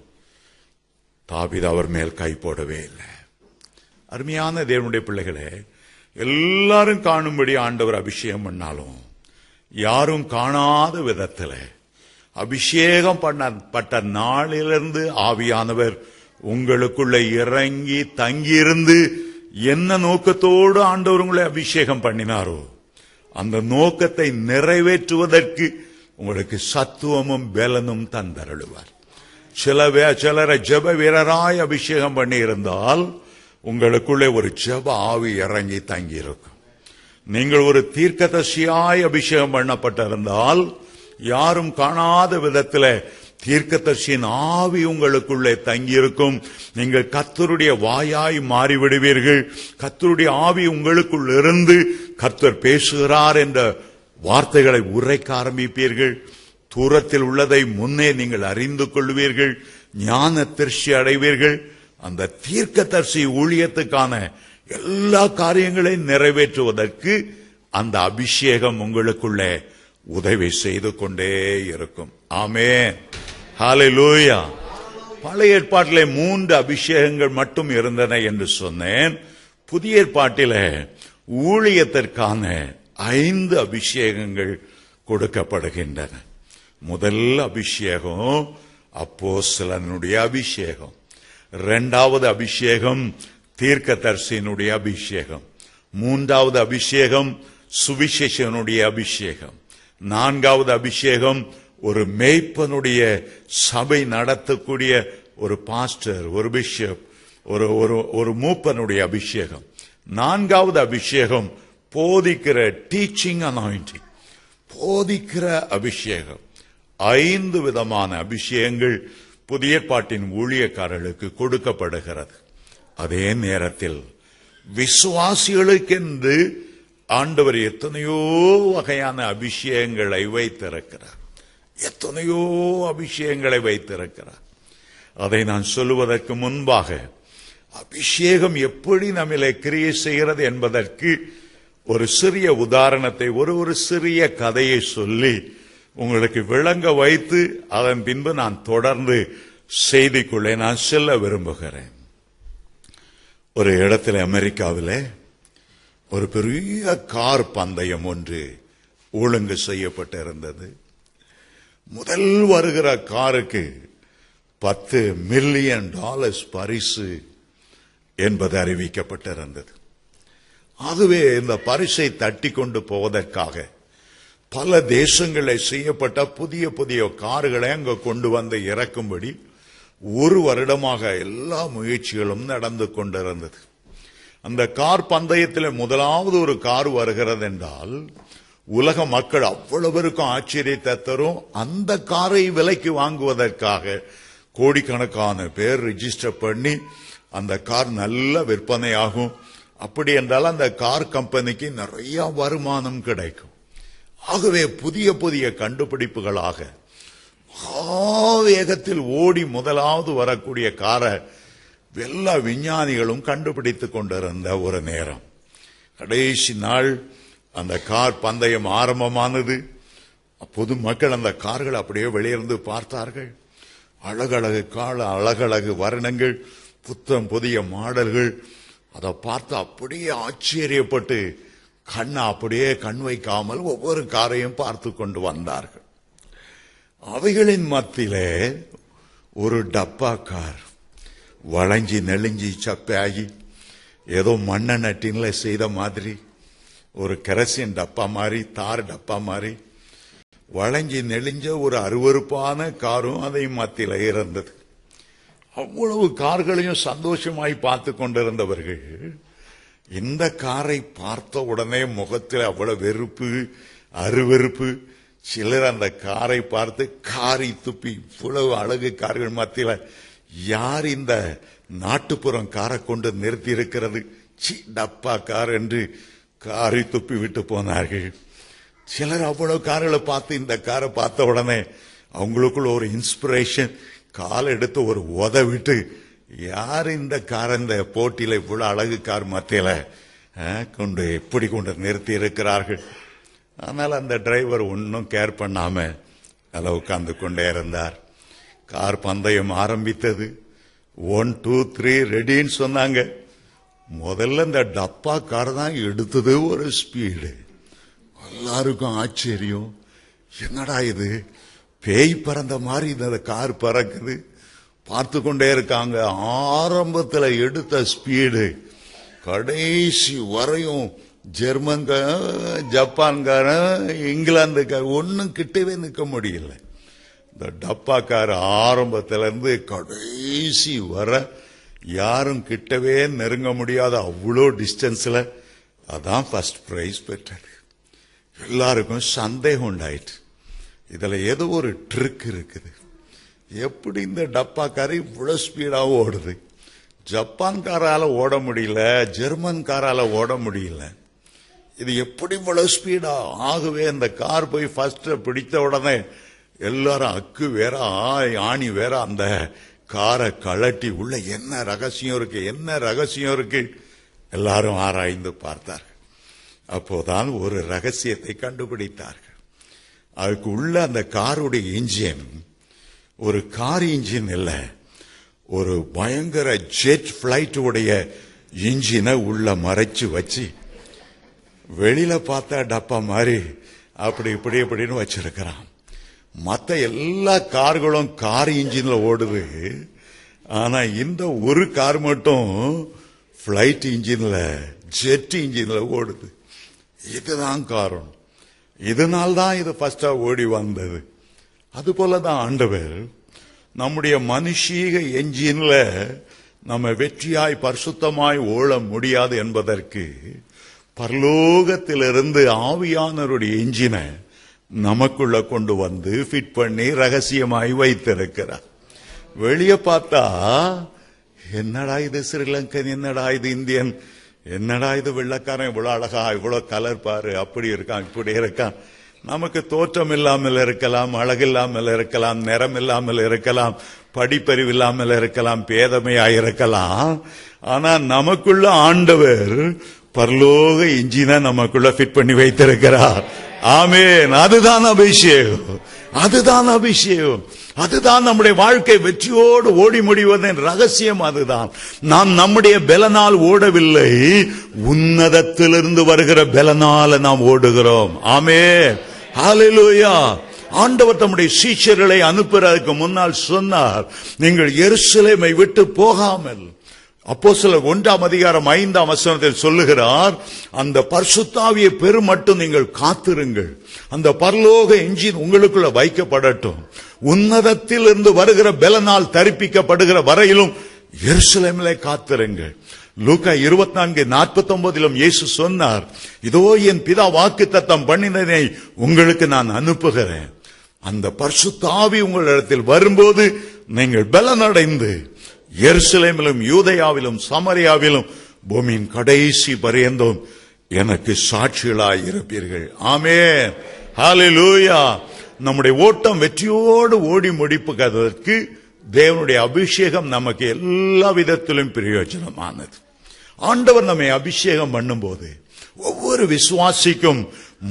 தாவீது அவர் மேல் கை போடவே இல்லை. அருமையான தேவனுடைய பிள்ளைகளே, எல்லாரும் காணும்படி ஆண்டவர் அபிஷேகம் பண்ணாலும் யாரும் காணாத விதத்தில் அபிஷேகம் பண்ணப்பட்ட நாளிலிருந்து ஆவியானவர் உங்களுக்குள்ள இறங்கி தங்கியிருந்து என்ன நோக்கத்தோடு ஆண்டவர் உங்களை அபிஷேகம் பண்ணினாரோ அந்த நோக்கத்தை நிறைவேற்றுவதற்கு உங்களுக்கு சத்துவமும் பலனும் தந்தருளுவார். சிலரை ஜெப வீரராய் அபிஷேகம் பண்ணி இருந்தால் உங்களுக்குள்ளே ஒரு ஜெப ஆவி இறங்கி தங்கி இருக்கும். நீங்கள் ஒரு தீர்க்கதரிசியாய் அபிஷேகம் பண்ணப்பட்டிருந்தால் யாரும் காணாத விதத்தில் தீர்க்கதரிசியின் ஆவி உங்களுக்குள்ளே தங்கியிருக்கும். நீங்கள் கர்த்தருடைய வாயாய் மாறிவிடுவீர்கள். கர்த்தருடைய ஆவி உங்களுக்குள் இருந்து கர்த்தர் பேசுகிறார் என்ற வார்த்தைகளை உரைக்க ஆரம்பிப்பீர்கள். தூரத்தில் உள்ளதை முன்னே நீங்கள் அறிந்து கொள்வீர்கள். ஞான திருஷ்டி அடைவீர்கள். அந்த தீர்க்கதரிசி ஊழியத்துக்கான எல்லா காரியங்களையும் நிறைவேற்றுவதற்கு அந்த அபிஷேகம் உங்களுக்குள்ளே உதவி செய்து கொண்டே இருக்கும். ஆமென், ஹல்லேலூயா. பழைய ஏற்பாட்டிலே 3 அபிஷேகங்கள் மட்டும் இருந்தன என்று சொன்னேன். புதிய ஏற்பாட்டிலே ஊழியத்திற்கான 5 அபிஷேகங்கள் கொடுக்கப்படுகின்றன. முதல் அபிஷேகம் அப்போஸ்தலனுடைய அபிஷேகம். 2வது அபிஷேகம் தீர்க்கதரிசியினுடைய அபிஷேகம். 3வது அபிஷேகம் சுவிசேஷனுடைய அபிஷேகம். 4வது அபிஷேகம் ஒரு மேய்ப்பனுடைய சபை நடத்தக்கூடிய ஒரு பாஸ்டர், ஒரு பிஷப், ஒரு மூப்பனுடைய அபிஷேகம். 4வது அபிஷேகம் போதிக்கிற டீச்சிங் அனாயிண்டிங், போதிக்கிற அபிஷேகம். 5 விதமான அபிஷேகங்கள் புதிய ஏற்பாட்டின் ஊழியக்காரர்களுக்கு கொடுக்கப்படுகிறது. அதே நேரத்தில் விசுவாசிகளுக்கென்று ஆண்டவர் எத்தனையோ வகையான அபிஷேகங்களை வைத்திருக்கிறார். எத்தனையோ அபிஷேகங்களை வைத்திருக்கிறார். அதை நான் சொல்லுவதற்கு முன்பாக அபிஷேகம் எப்படி நம்மிலே கிரியை செய்கிறது என்பதற்கு ஒரு சிறிய உதாரணத்தை ஒரு சிறிய கதையை சொல்லி உங்களுக்கு விளங்க வைத்து அதன் பின்பு நான் தொடர்ந்து செய்திக்குள்ளே நான் செல்ல விரும்புகிறேன். ஒரு இடத்துல அமெரிக்காவில் ஒரு பெரிய கார் பந்தயம் ஒன்று ஒழுங்கு செய்யப்பட்டிருந்தது. முதல் வருகிற காருக்கு $10 மில்லியன் பரிசு என்பது அறிவிக்கப்பட்டிருந்தது. ஆகவே இந்த பரிசை தட்டி கொண்டு போவதற்காக பல தேசங்களில் செய்யப்பட்ட புதிய புதிய கார்களை அங்கு கொண்டு வந்து இறக்கும்படி ஒரு வருடமாக எல்லா முயற்சிகளும் நடந்து கொண்டிருந்தது. அந்த கார் பந்தயத்தில் முதலாவது ஒரு கார் வருகிறது என்றால் உலக மக்கள் அவ்வளவருக்கும் ஆச்சரியத்தை தரும். அந்த காரை விலைக்கு வாங்குவதற்காக கோடிக்கணக்கான பேர் ரிஜிஸ்டர் பண்ணி அந்த கார் நல்ல விற்பனையாகும். அப்படி என்றால் அந்த கார் கம்பெனிக்கு நிறைய வருமானம் கிடைக்கும். ஆகவே புதிய புதிய கண்டுபிடிப்புகளாக வேகத்தில் ஓடி முதலாவது வரக்கூடிய காரை எல்லா விஞ்ஞானிகளும் கண்டுபிடித்துக் கொண்டிருந்த ஒரு நேரம், கடைசி நாள் அந்த கார் பந்தயம் ஆரம்பமானது. பொதுமக்கள் அந்த கார்கள் அப்படியே வெளியிருந்து பார்த்தார்கள். அழகழகு கால, அழகழகு வர்ணங்கள், புத்தம் புதிய மாடல்கள். அதை பார்த்து அப்படியே ஆச்சரியப்பட்டு கண்ணை அப்படியே கண் வைக்காமல் ஒவ்வொரு காரையும் பார்த்து கொண்டு வந்தார்கள். அவைகளின் மத்தியிலே ஒரு டப்பா கார் வளைஞ்சி நெளிஞ்சி சப்பையாகி ஏதோ மண்ணெண்ண டின்ல செய்த மாதிரி ஒரு கெரசின் டப்பா மாதிரி, தார் டப்பா மாதிரி வளைஞ்சி நெளிஞ்ச ஒரு அருவருப்பான காரும் அதை மத்தியில இருந்தது. அவ்வளவு கார்களையும் சந்தோஷமாய் பார்த்து கொண்டிருந்தவர்கள் இந்த காரை பார்த்த உடனே முகத்தில் அவ்வளவு வெறுப்பு, அருவெறுப்பு. சிலர் அந்த காரை பார்த்து காரி துப்பி, இவ்வளவு அழகு கார்கள் மத்தியில யார் இந்த நாட்டுப்புறம் காரை கொண்டு நிறுத்தி இருக்கிறது, சி டப்பா கார் என்று காரி துப்பி விட்டு போனார்கள். சிலர் அவ்வளவு கார்களை பார்த்து இந்த காரை பார்த்த உடனே அவங்களுக்குள்ள ஒரு இன்ஸ்பிரேஷன், கால் எடுத்து ஒரு விட்டு யார் இந்த கார் இந்த போட்டியில இவ்வளவு அழகு கார் மத்தியில கொண்டு எப்படி கொண்டு நிறுத்தி இருக்கிறார்கள். ஆனால் அந்த டிரைவர் ஒன்னும் கேர் பண்ணாம அதில் உட்கார்ந்து கொண்டே இருந்தார். கார் பந்தயம் ஆரம்பித்தது. 1 2 3 ரெடின்னு சொன்னாங்க. முதல்ல இந்த டப்பா கார் தான் எடுத்தது ஒரு ஸ்பீடு. எல்லாருக்கும் ஆச்சரியம், என்னடா இது பேய் பறந்த மாதிரி இந்த கார் பறக்குது. பார்த்து கொண்டே இருக்காங்க. ஆரம்பத்தில் எடுத்த ஸ்பீடு கடைசி வரையும் ஜப்பான்காரன், இங்கிலாந்துக்கார ஒன்னும் கிட்டவே நிற்க முடியல. இந்த டப்பாக்கார ஆரம்பத்திலிருந்து கடைசி வர யாரும் கிட்டவே நெருங்க முடியாத அவ்வளோ டிஸ்டன்ஸ்ல அதான் ஃபர்ஸ்ட் பிரைஸ் பெற்றது. எல்லாருக்கும் சந்தேகம் உண்டாயிட்டு, இதுல ஏதோ ஒரு ட்ரிக் இருக்குது. எப்படி இந்த டப்பாக்கார இவ்வளவு ஸ்பீடா ஓடுது? ஜப்பான்காரால ஓட முடியல, ஜெர்மன்காரால ஓட முடியல, இது எப்படி இவ்வளவு ஸ்பீடா? ஆகவே இந்த கார் போய் ஃபர்ஸ்ட் பிடித்த உடனே எல்லாரும் அக்கு வேற ஆணி வேற அந்த காரை கழட்டி உள்ள என்ன ரகசியம் இருக்கு, என்ன ரகசியம் இருக்கு எல்லாரும் ஆராய்ந்து பார்த்தார்கள். அப்போதான் ஒரு ரகசியத்தை கண்டுபிடித்தார்கள். அதுக்கு உள்ள அந்த காருடைய இன்ஜின் ஒரு கார் இன்ஜின் இல்ல, ஒரு பயங்கர ஜெட் பிளைட் உடைய இன்ஜினை உள்ள மறைச்சு வச்சு வெளியில பார்த்தா டப்பா மாதிரி அப்படி இப்படி இப்படின்னு வச்சிருக்கிறான். மற்ற எல்லா கார்களும் கார் இன்ஜின்ல ஓடுது. ஆனா இந்த ஒரு கார் மட்டும் பிளைட் இன்ஜின்ல, ஜெட் இன்ஜின்ல ஓடுது. இதுதான் காரணம். இதனால்தான் இது ஃபர்ஸ்டா ஓடி வந்தது. அது போலதான் ஆண்டவர் நம்முடைய மனுஷீக என்ஜின்ல நம்ம வெற்றியாய் பரிசுத்தமாய் ஓட முடியாது என்பதற்கு பரலோகத்திலிருந்து ஆவியானவருடைய என்ஜினை நமக்குள்ள கொண்டு வந்து ஃபிட் பண்ணி ரகசியமாய் வைத்திருக்கிறார். வெளியே பார்த்தா என்னடா இது ஸ்ரீலங்கன், என்னடா இது இந்தியன், என்னடா இது வெள்ளக்காரன், இவ்வளவு அழகா, இவ்வளவு கலர் பாரு, அப்படி இருக்கான் இப்படி இருக்கான். நமக்கு தோற்றம் இல்லாமல் இருக்கலாம், அழகில்லாமல் இருக்கலாம், நிறம் இல்லாமல் இருக்கலாம், படிப்பறிவு இல்லாமல் இருக்கலாம், பேதமையா இருக்கலாம். ஆனா நமக்குள்ள ஆண்டவர் பரலோக இன்ஜினை நமக்குள்ள ஃபிட் பண்ணி வைத்திருக்கிறார். ஆமென். அதுதான் அபிஷேகம், அதுதான் அபிஷேகம், அதுதான் நம்முடைய வாழ்க்கை வெற்றியோடு ஓடி முடிவதன் ரகசியம். அதுதான் நாம் நம்முடைய பலனால் ஓடவில்லை, உன்னதத்திலிருந்து வருகிற பலனால நாம் ஓடுகிறோம். ஆமென். ஹல்லேலூயா. ஆண்டவர் தம்முடைய சீஷர்களை அனுப்புறதுக்கு முன்னால் சொன்னார், நீங்கள் எருசலேமை விட்டு போகாமல். அப்போஸ்தலர் 1:5 சொல்லுகிறார், அந்த பரிசுத்தாவியை பெறும் மட்டும் நீங்கள் காத்திருங்கள், அந்த பரலோக இன்ஜின் உங்களுக்குள்ள வைக்கப்படட்டும், உன்னதத்தில் இருந்து வருகிற பலனால் தரிப்பிக்கப்படுகிற வரையிலும் எருசலேமிலே காத்திருங்கள். லூக்கா 24:49 இயேசு சொன்னார், இதோ என் பிதா வாக்குத்தத்தம் பண்ணினதை உங்களுக்கு நான் அனுப்புகிறேன். அந்த பரிசுத்த ஆவி உங்களிடத்தில் வரும்போது நீங்கள் பலனடைந்து எருசலேமிலும் யூதேயாவிலும் சமரியாவிலும் பூமியின் கடைசி பரியந்தம் எனக்கு சாட்சிகளாய் இருப்பீர்கள். ஆமென். ஹல்லேலூயா. நம்முடைய ஓட்டம் வெற்றியோடு ஓடி முடிப்பதற்கு தேவனுடைய அபிஷேகம் நமக்கு எல்லா விதத்திலும் பிரயோஜனமானது. ஆண்டவர் நம்மை அபிஷேகம் பண்ணும்போது ஒவ்வொரு விசுவாசிக்கும்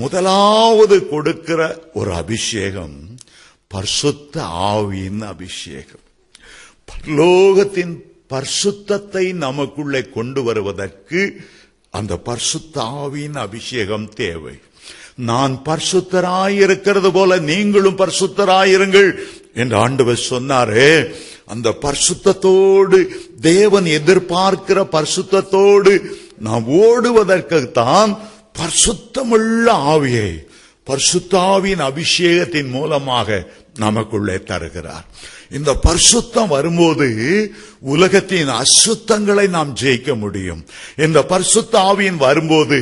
முதலாவது கொடுக்கிற ஒரு அபிஷேகம் பரிசுத்த ஆவியின் அபிஷேகம். பரலோகத்தின் பரிசுத்தத்தை நமக்குள்ளே கொண்டு வருவதற்கு அந்த பரிசுத்த ஆவியின் அபிஷேகம் தேவை. நான் பரிசுத்தராயிருக்கிறது போல நீங்களும் பரிசுத்தராயிருங்கள் என்று ஆண்டவர் சொன்னாரே, அந்த பரிசுத்தத்தோடு, தேவன் எதிர்பார்க்கிற பரிசுத்தத்தோடு நாம் ஓடுவதற்குத்தான் பரிசுத்தமுள்ள ஆவியை பரிசுத்தாவின் அபிஷேகத்தின் மூலமாக நமக்குள்ளே தருகிறார். இந்த பரிசுத்தம் வரும்போது உலகத்தின் அசுத்தங்களை நாம் ஜெயிக்க முடியும். இந்த பரிசுத்த ஆவியின் வரும்போது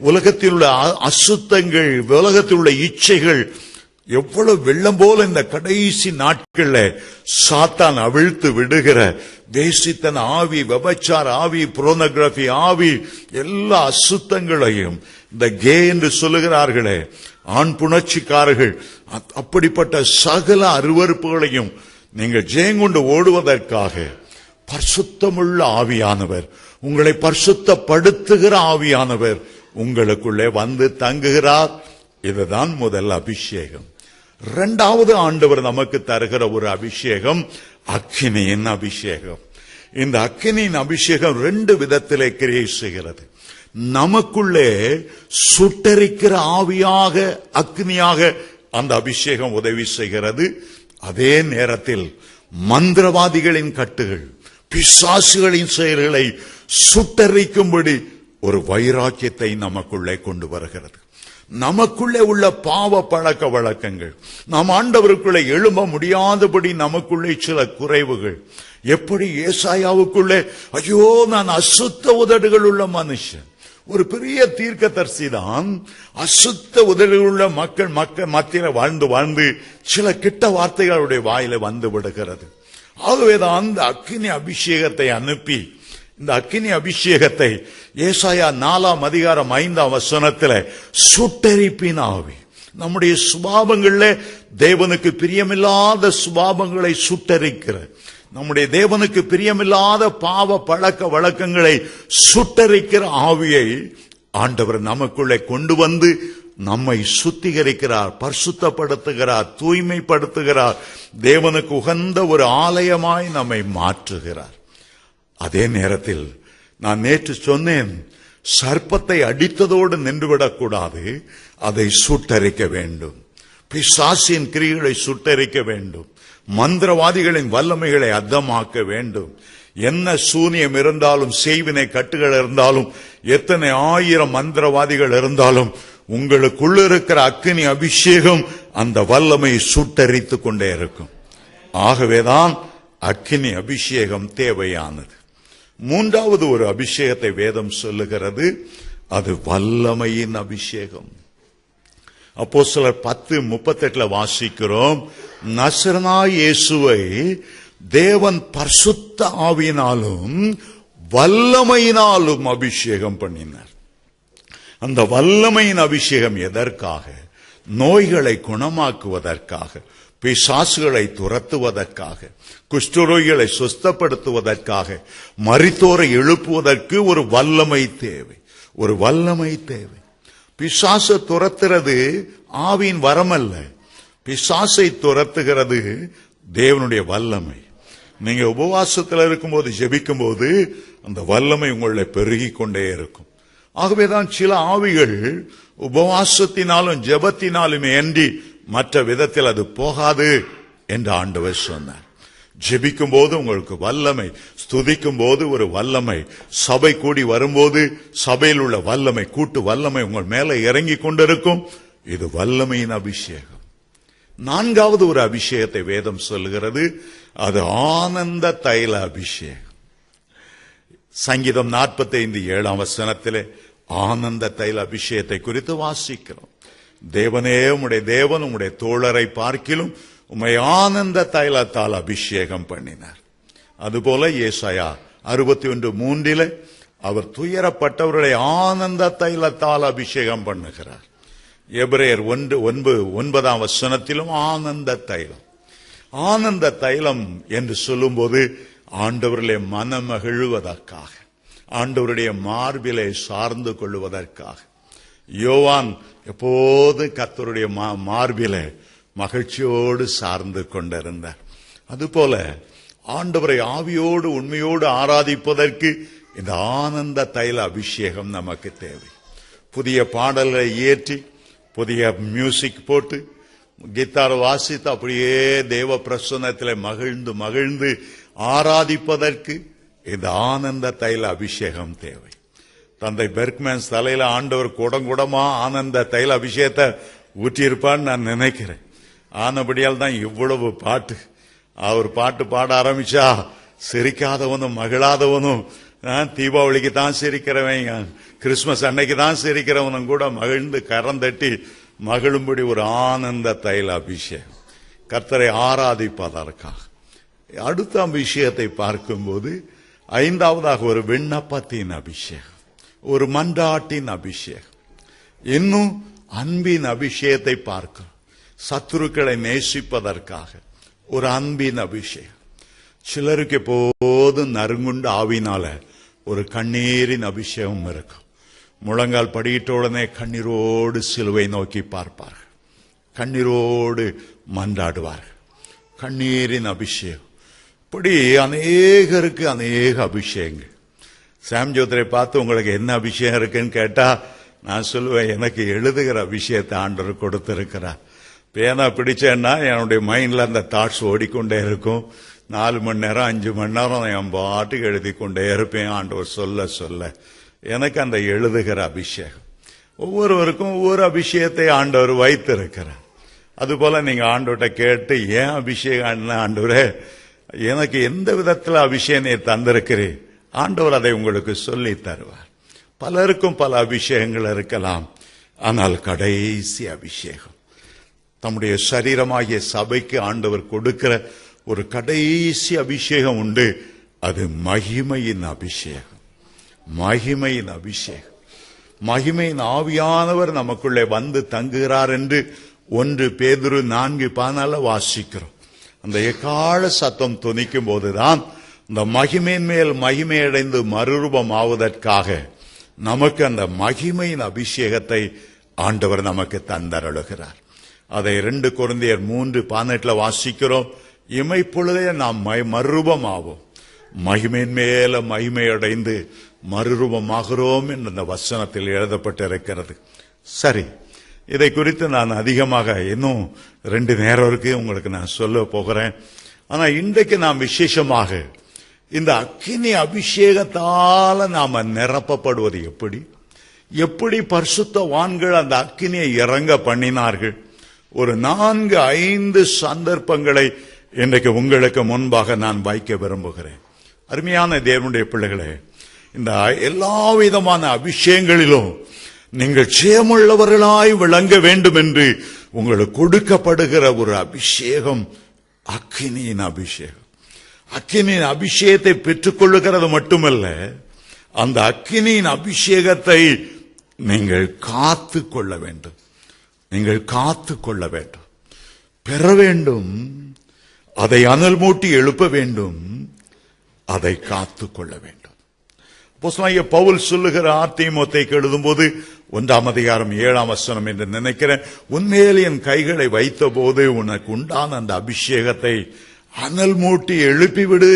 உலகத்தில் உள்ள அசுத்தங்கள், உலகத்தில் உள்ள இச்சைகள் எவ்வளவு வெள்ளம் போல இந்த கடைசி நாட்களில் சாத்தான் அவிழ்த்து விடுகிற வேசித்தன ஆவி, விபச்சார ஆவி, போர்னோகிராபி ஆவி, எல்லா அசுத்தங்களையும் இந்த கே என்று சொல்லுகிறார்களே, ஆண் புணர்ச்சிக்காரர்கள், அப்படிப்பட்ட சகல அருவருப்புகளையும் நீங்கள் ஜெயங்கொண்டு ஓடுவதற்காக பரிசுத்தமுள்ள ஆவியானவர், உங்களை பரிசுத்தப்படுத்துகிற ஆவியானவர் உங்களுக்குள்ளே வந்து தங்குகிறார். இதுதான் முதல் அபிஷேகம். இரண்டாவது ஆண்டவர் நமக்கு தருகிற ஒரு அபிஷேகம் அக்கினியின் அபிஷேகம். இந்த அக்கினியின் அபிஷேகம் 2 விதத்திலே கிரியை செய்கிறது. நமக்குள்ளே சுட்டரிக்கிற ஆவியாக, அக்னியாக அந்த அபிஷேகம் உதவி செய்கிறது. அதே நேரத்தில் மந்திரவாதிகளின் கட்டுகள், பிசாசுகளின் செயல்களை சுட்டரிக்கும்படி ஒரு வைராக்கியத்தை நமக்குள்ளே கொண்டு வருகிறது. நமக்குள்ளே உள்ள பாவ பழக்க வழக்கங்கள், நாம் ஆண்டவருக்குள்ளே எழும்ப முடியாதபடி நமக்குள்ளே சில குறைவுகள், எப்படி ஏசாயாவுக்குள்ளே ஐயோ நான் அசுத்த உதடுகள் உள்ள மனுஷன், ஒரு பெரிய தீர்க்கதரிசி தான் அசுத்த உதடுகள் உள்ள மக்கள் மத்தியில வாழ்ந்து சில கிட்ட வார்த்தைகளுடைய வாயில வந்து விடுகிறது. ஆகவேதான் அந்த அக்கினி அபிஷேகத்தை அனுப்பி, இந்த அக்கினி அபிஷேகத்தை ஏசாயா 4:5 சுட்டரிப்பின் ஆவி, நம்முடைய சுபாவங்களிலே தேவனுக்கு பிரியமில்லாத சுபாவங்களை சுட்டரிக்கிற, நம்முடைய தேவனுக்கு பிரியமில்லாத பாவ பழக்க வழக்கங்களை சுட்டரிக்கிற ஆவியை ஆண்டவர் நமக்குள்ளே கொண்டு வந்து நம்மை சுத்திகரிக்கிறார், பரிசுத்தப்படுத்துகிறார், தூய்மைப்படுத்துகிறார், தேவனுக்கு உகந்த ஒரு ஆலயமாய் நம்மை மாற்றுகிறார். அதே நேரத்தில் நான் நேற்று சொன்னேன், சர்ப்பத்தை அடித்ததோடு நின்றுவிடக்கூடாது, அதை சுட்டரிக்க வேண்டும். பிசாசின் கிரியைகளை சுட்டரிக்க வேண்டும். மந்திரவாதிகளின் வல்லமைகளை அர்த்தமாக்க வேண்டும். என்ன சூனியம் இருந்தாலும், செய்வினை கட்டுகள் இருந்தாலும், எத்தனை 1000 மந்திரவாதிகள் இருந்தாலும், உங்களுக்குள்ள இருக்கிற அக்கினி அபிஷேகம் அந்த வல்லமை சுட்டரித்துக் கொண்டே இருக்கும். ஆகவேதான் அக்கினி அபிஷேகம் தேவையானது. மூன்றாவது ஒரு அபிஷேகத்தை வேதம் சொல்லுகிறது, அது வல்லமையின் அபிஷேகம். அப்போஸ்தலர் 10:38 வாசிக்கிறோம், நசரேயனாகிய இயேசுவை தேவன் பரிசுத்த ஆவியினாலும் வல்லமையினாலும் அபிஷேகம் பண்ணினார். அந்த வல்லமையின் அபிஷேகம் எதற்காக? நோய்களை குணமாக்குவதற்காக, பிசாசுகளை துரத்துவதற்காக, குஷ்டரோகிகளை சுஸ்தப்படுத்துவதற்காக, மரித்தோரை எழுப்புவதற்கு ஒரு வல்லமை தேவை, ஒரு வல்லமை தேவை. பிசாசை துரத்துறது ஆவியின் வரமல்ல, பிசாசை துரத்துகிறது தேவனுடைய வல்லமை. நீங்க உபவாசத்தில் இருக்கும்போது, ஜெபிக்கும் போது அந்த வல்லமை உங்களை பெருகி கொண்டே இருக்கும். ஆகவேதான் சில ஆவிகள் உபவாசத்தினாலும் ஜெபத்தினாலுமே அன்றி மற்ற விதத்தில் அது போகாது என்று ஆண்டவர் சொன்னார். ஜெபிக்கும் போது உங்களுக்கு வல்லமை, ஸ்துதிக்கும் போது ஒரு வல்லமை, சபை கூடி வரும்போது சபையில் உள்ள வல்லமை, கூட்டு வல்லமை உங்கள் மேல இறங்கி கொண்டிருக்கும். இது வல்லமையின் அபிஷேகம். நான்காவது ஒரு அபிஷேகத்தை வேதம் சொல்லுகிறது, அது ஆனந்த தைல அபிஷேகம். சங்கீதம் 45:7 ஆனந்த தைல அபிஷேகத்தை குறித்து வாசிக்கிறோம். தேவனே உம்முடைய தேவன் உம்முடைய தோழரை பார்க்கிலும் உம்மை ஆனந்த தைலத்தால் அபிஷேகம் பண்ணினார். அதுபோல ஏசாயா 61:3 அவர் துயரப்பட்டவர்களை ஆனந்த தைலத்தால் அபிஷேகம் பண்ணுகிறார். எபிரேயர் 1:9 ஆனந்த தைலம். ஆனந்த தைலம் என்று சொல்லும்போது ஆண்டவர்களே மனமகிழ்வதற்காக, ஆண்டவருடைய மார்பிலை சார்ந்து கொள்வதற்காக. யோவான் எப்போது கர்த்தருடைய மார்பிலை மகிழ்ச்சியோடு சார்ந்து கொண்டிருந்தார். அதுபோல ஆண்டவரை ஆவியோடு உண்மையோடு ஆராதிப்பதற்கு இந்த ஆனந்த தைல அபிஷேகம் நமக்கு தேவை. புதிய பாடல்களை ஏற்றி, புதிய மியூசிக் போட்டு, கித்தார் வாசித்து அப்படியே தேவ பிரசன்னத்தில் மகிழ்ந்து மகிழ்ந்து ஆராதிப்பதற்கு இந்த ஆனந்த தைல அபிஷேகம் தேவை. தந்தை பெர்க்மேன்ஸ் தலையில ஆண்டவர் குடங்குடமா ஆனந்த தைல அபிஷேகத்தை ஊற்றியிருப்பான்னு நான் நினைக்கிறேன். ஆனபடியால் தான் இவ்வளவு பாட்டு. அவர் பாட்டு பாட ஆரம்பிச்சா சிரிக்காதவனும் மகிழாதவனும், தீபாவளிக்கு தான் சிரிக்கிறவன், கிறிஸ்துமஸ் அன்னைக்கு தான் சிரிக்கிறவனும் கூட மகிழ்ந்து கரந்தட்டி மகிழும்படி ஒரு ஆனந்த தைல அபிஷேகம், கர்த்தரை ஆராதிப்பதற்காக. அடுத்த அபிஷேகத்தை பார்க்கும்போது ஐந்தாவதாக ஒரு விண்ணப்பத்தின் அபிஷேகம், ஒரு மன்றாட்டின் அபிஷேகம். இன்னும் அன்பின் அபிஷேகத்தை பார்க்கிறோம். சத்துருக்களை நேசிப்பதற்காக ஒரு அன்பின் அபிஷேகம். சிலருக்கு எப்போதும் நறுங்குண்டு ஆவினால ஒரு கண்ணீரின் அபிஷேகம் இருக்கும். முழங்கால் படியிட்ட உடனே கண்ணீரோடு சிலுவை நோக்கி பார்ப்பார்கள், கண்ணீரோடு மன்றாடுவார்கள். கண்ணீரின் அபிஷேகம். இப்படி அநேகருக்கு அநேக அபிஷேகங்கள். சாம் ஜோத்ரை பார்த்து உங்களுக்கு என்ன அபிஷேகம் இருக்குன்னு கேட்டா நான் சொல்லுவேன், எனக்கு எழுதுகிற அபிஷேகத்தை ஆண்டவர் கொடுத்திருக்கிறார். பேனா பிடிச்சேன்னா என்னுடைய மைண்ட்ல அந்த தாட்ஸ் ஓடிக்கொண்டே இருக்கும். 4 மணி நேரம் 5 மணி நேரம் என் பாட்டுக்கு எழுதி கொண்டே இருப்பேன். ஆண்டவர் சொல்ல சொல்ல எனக்கு அந்த எழுதுகிற அபிஷேகம். ஒவ்வொருவருக்கும் ஒவ்வொரு அபிஷேகத்தை ஆண்டவர் வைத்திருக்கிறார். அதுபோல நீங்க ஆண்டவர்கிட்ட கேட்டு, ஏன் அபிஷேகம் ஆண்டவரே, எனக்கு எந்த விதத்தில் அபிஷேகம் தந்திருக்கிறேன், ஆண்டவர் அதை உங்களுக்கு சொல்லி தருவார். பலருக்கும் பல அபிஷேகங்கள் இருக்கலாம். ஆனால் கடைசி அபிஷேகம், தம்முடைய சரீரமாகிய சபைக்கு ஆண்டவர் கொடுக்கிற ஒரு கடைசி அபிஷேகம் உண்டு. அது மகிமையின் அபிஷேகம். மகிமையின் அபிஷேகம். மகிமையின் ஆவியானவர் நமக்குள்ளே வந்து தங்குகிறார் என்று 1 பேதுரு 4:14 வாசிக்கிறோம். அந்த எக்கால சத்தம் துணிக்கும் போதுதான் இந்த மகிமையின் மேல் மகிமை அடைந்து மறுரூபம் ஆவதற்காக நமக்கு அந்த மகிமையின் அபிஷேகத்தை ஆண்டவர் நமக்கு தந்தருளுகிறார். அதை 2 கொரிந்தியர் 3:18 வாசிக்கிறோம். இமைப்பொழுதே நாம் மறுரூபம் ஆவோம், மகிமையின் மேல மகிமை அடைந்து மறுரூபமாகிறோம் என்று அந்த வசனத்தில் எழுதப்பட்டிருக்கிறது. சரி, இதை குறித்து நான் அதிகமாக இன்னும் 2 நேரம் இருக்கு உங்களுக்கு நான் சொல்ல போகிறேன். ஆனா இன்றைக்கு நாம் விசேஷமாக இந்த அக்கினி அபிஷேகத்தால நாம நிரப்பப்படுவது எப்படி, எப்படி பரிசுத்தவான்கள் அந்த அக்கினியை இறங்க பண்ணினார்கள், ஒரு 4-5 சந்தர்ப்பங்களை இன்றைக்கு உங்களுக்கு முன்பாக நான் வைக்க விரும்புகிறேன். அருமையான தேவனுடைய பிள்ளைகளே, இந்த எல்லா விதமான அபிஷேகங்களிலும் நீங்கள் ஜெயமுள்ளவர்களாய் விளங்க வேண்டும் என்று உங்களுக்கு கொடுக்கப்படுகிற ஒரு அபிஷேகம் அக்கினியின் அபிஷேகம். அக்கினியின் அபிஷேகத்தை பெற்றுக் கொள்ளுகிறது மட்டுமல்ல, அந்த அக்கினியின் அபிஷேகத்தை நீங்கள் காத்து கொள்ள வேண்டும். நீங்கள் காத்து கொள்ள வேண்டும், பெற வேண்டும், அதை அனல் மூட்டி எழுப்ப வேண்டும், அதை காத்து கொள்ள வேண்டும். அப்போஸ்தலனாகிய பவுல் சொல்லுகிற தீமோத்தேயுக்கு எழுதும்போது 1:7 என்று நினைக்கிறேன், உன்மேல் என் கைகளை வைத்த போது உனக்கு உண்டான அந்த அபிஷேகத்தை அனல் மூட்டி எழுப்பிவிடு.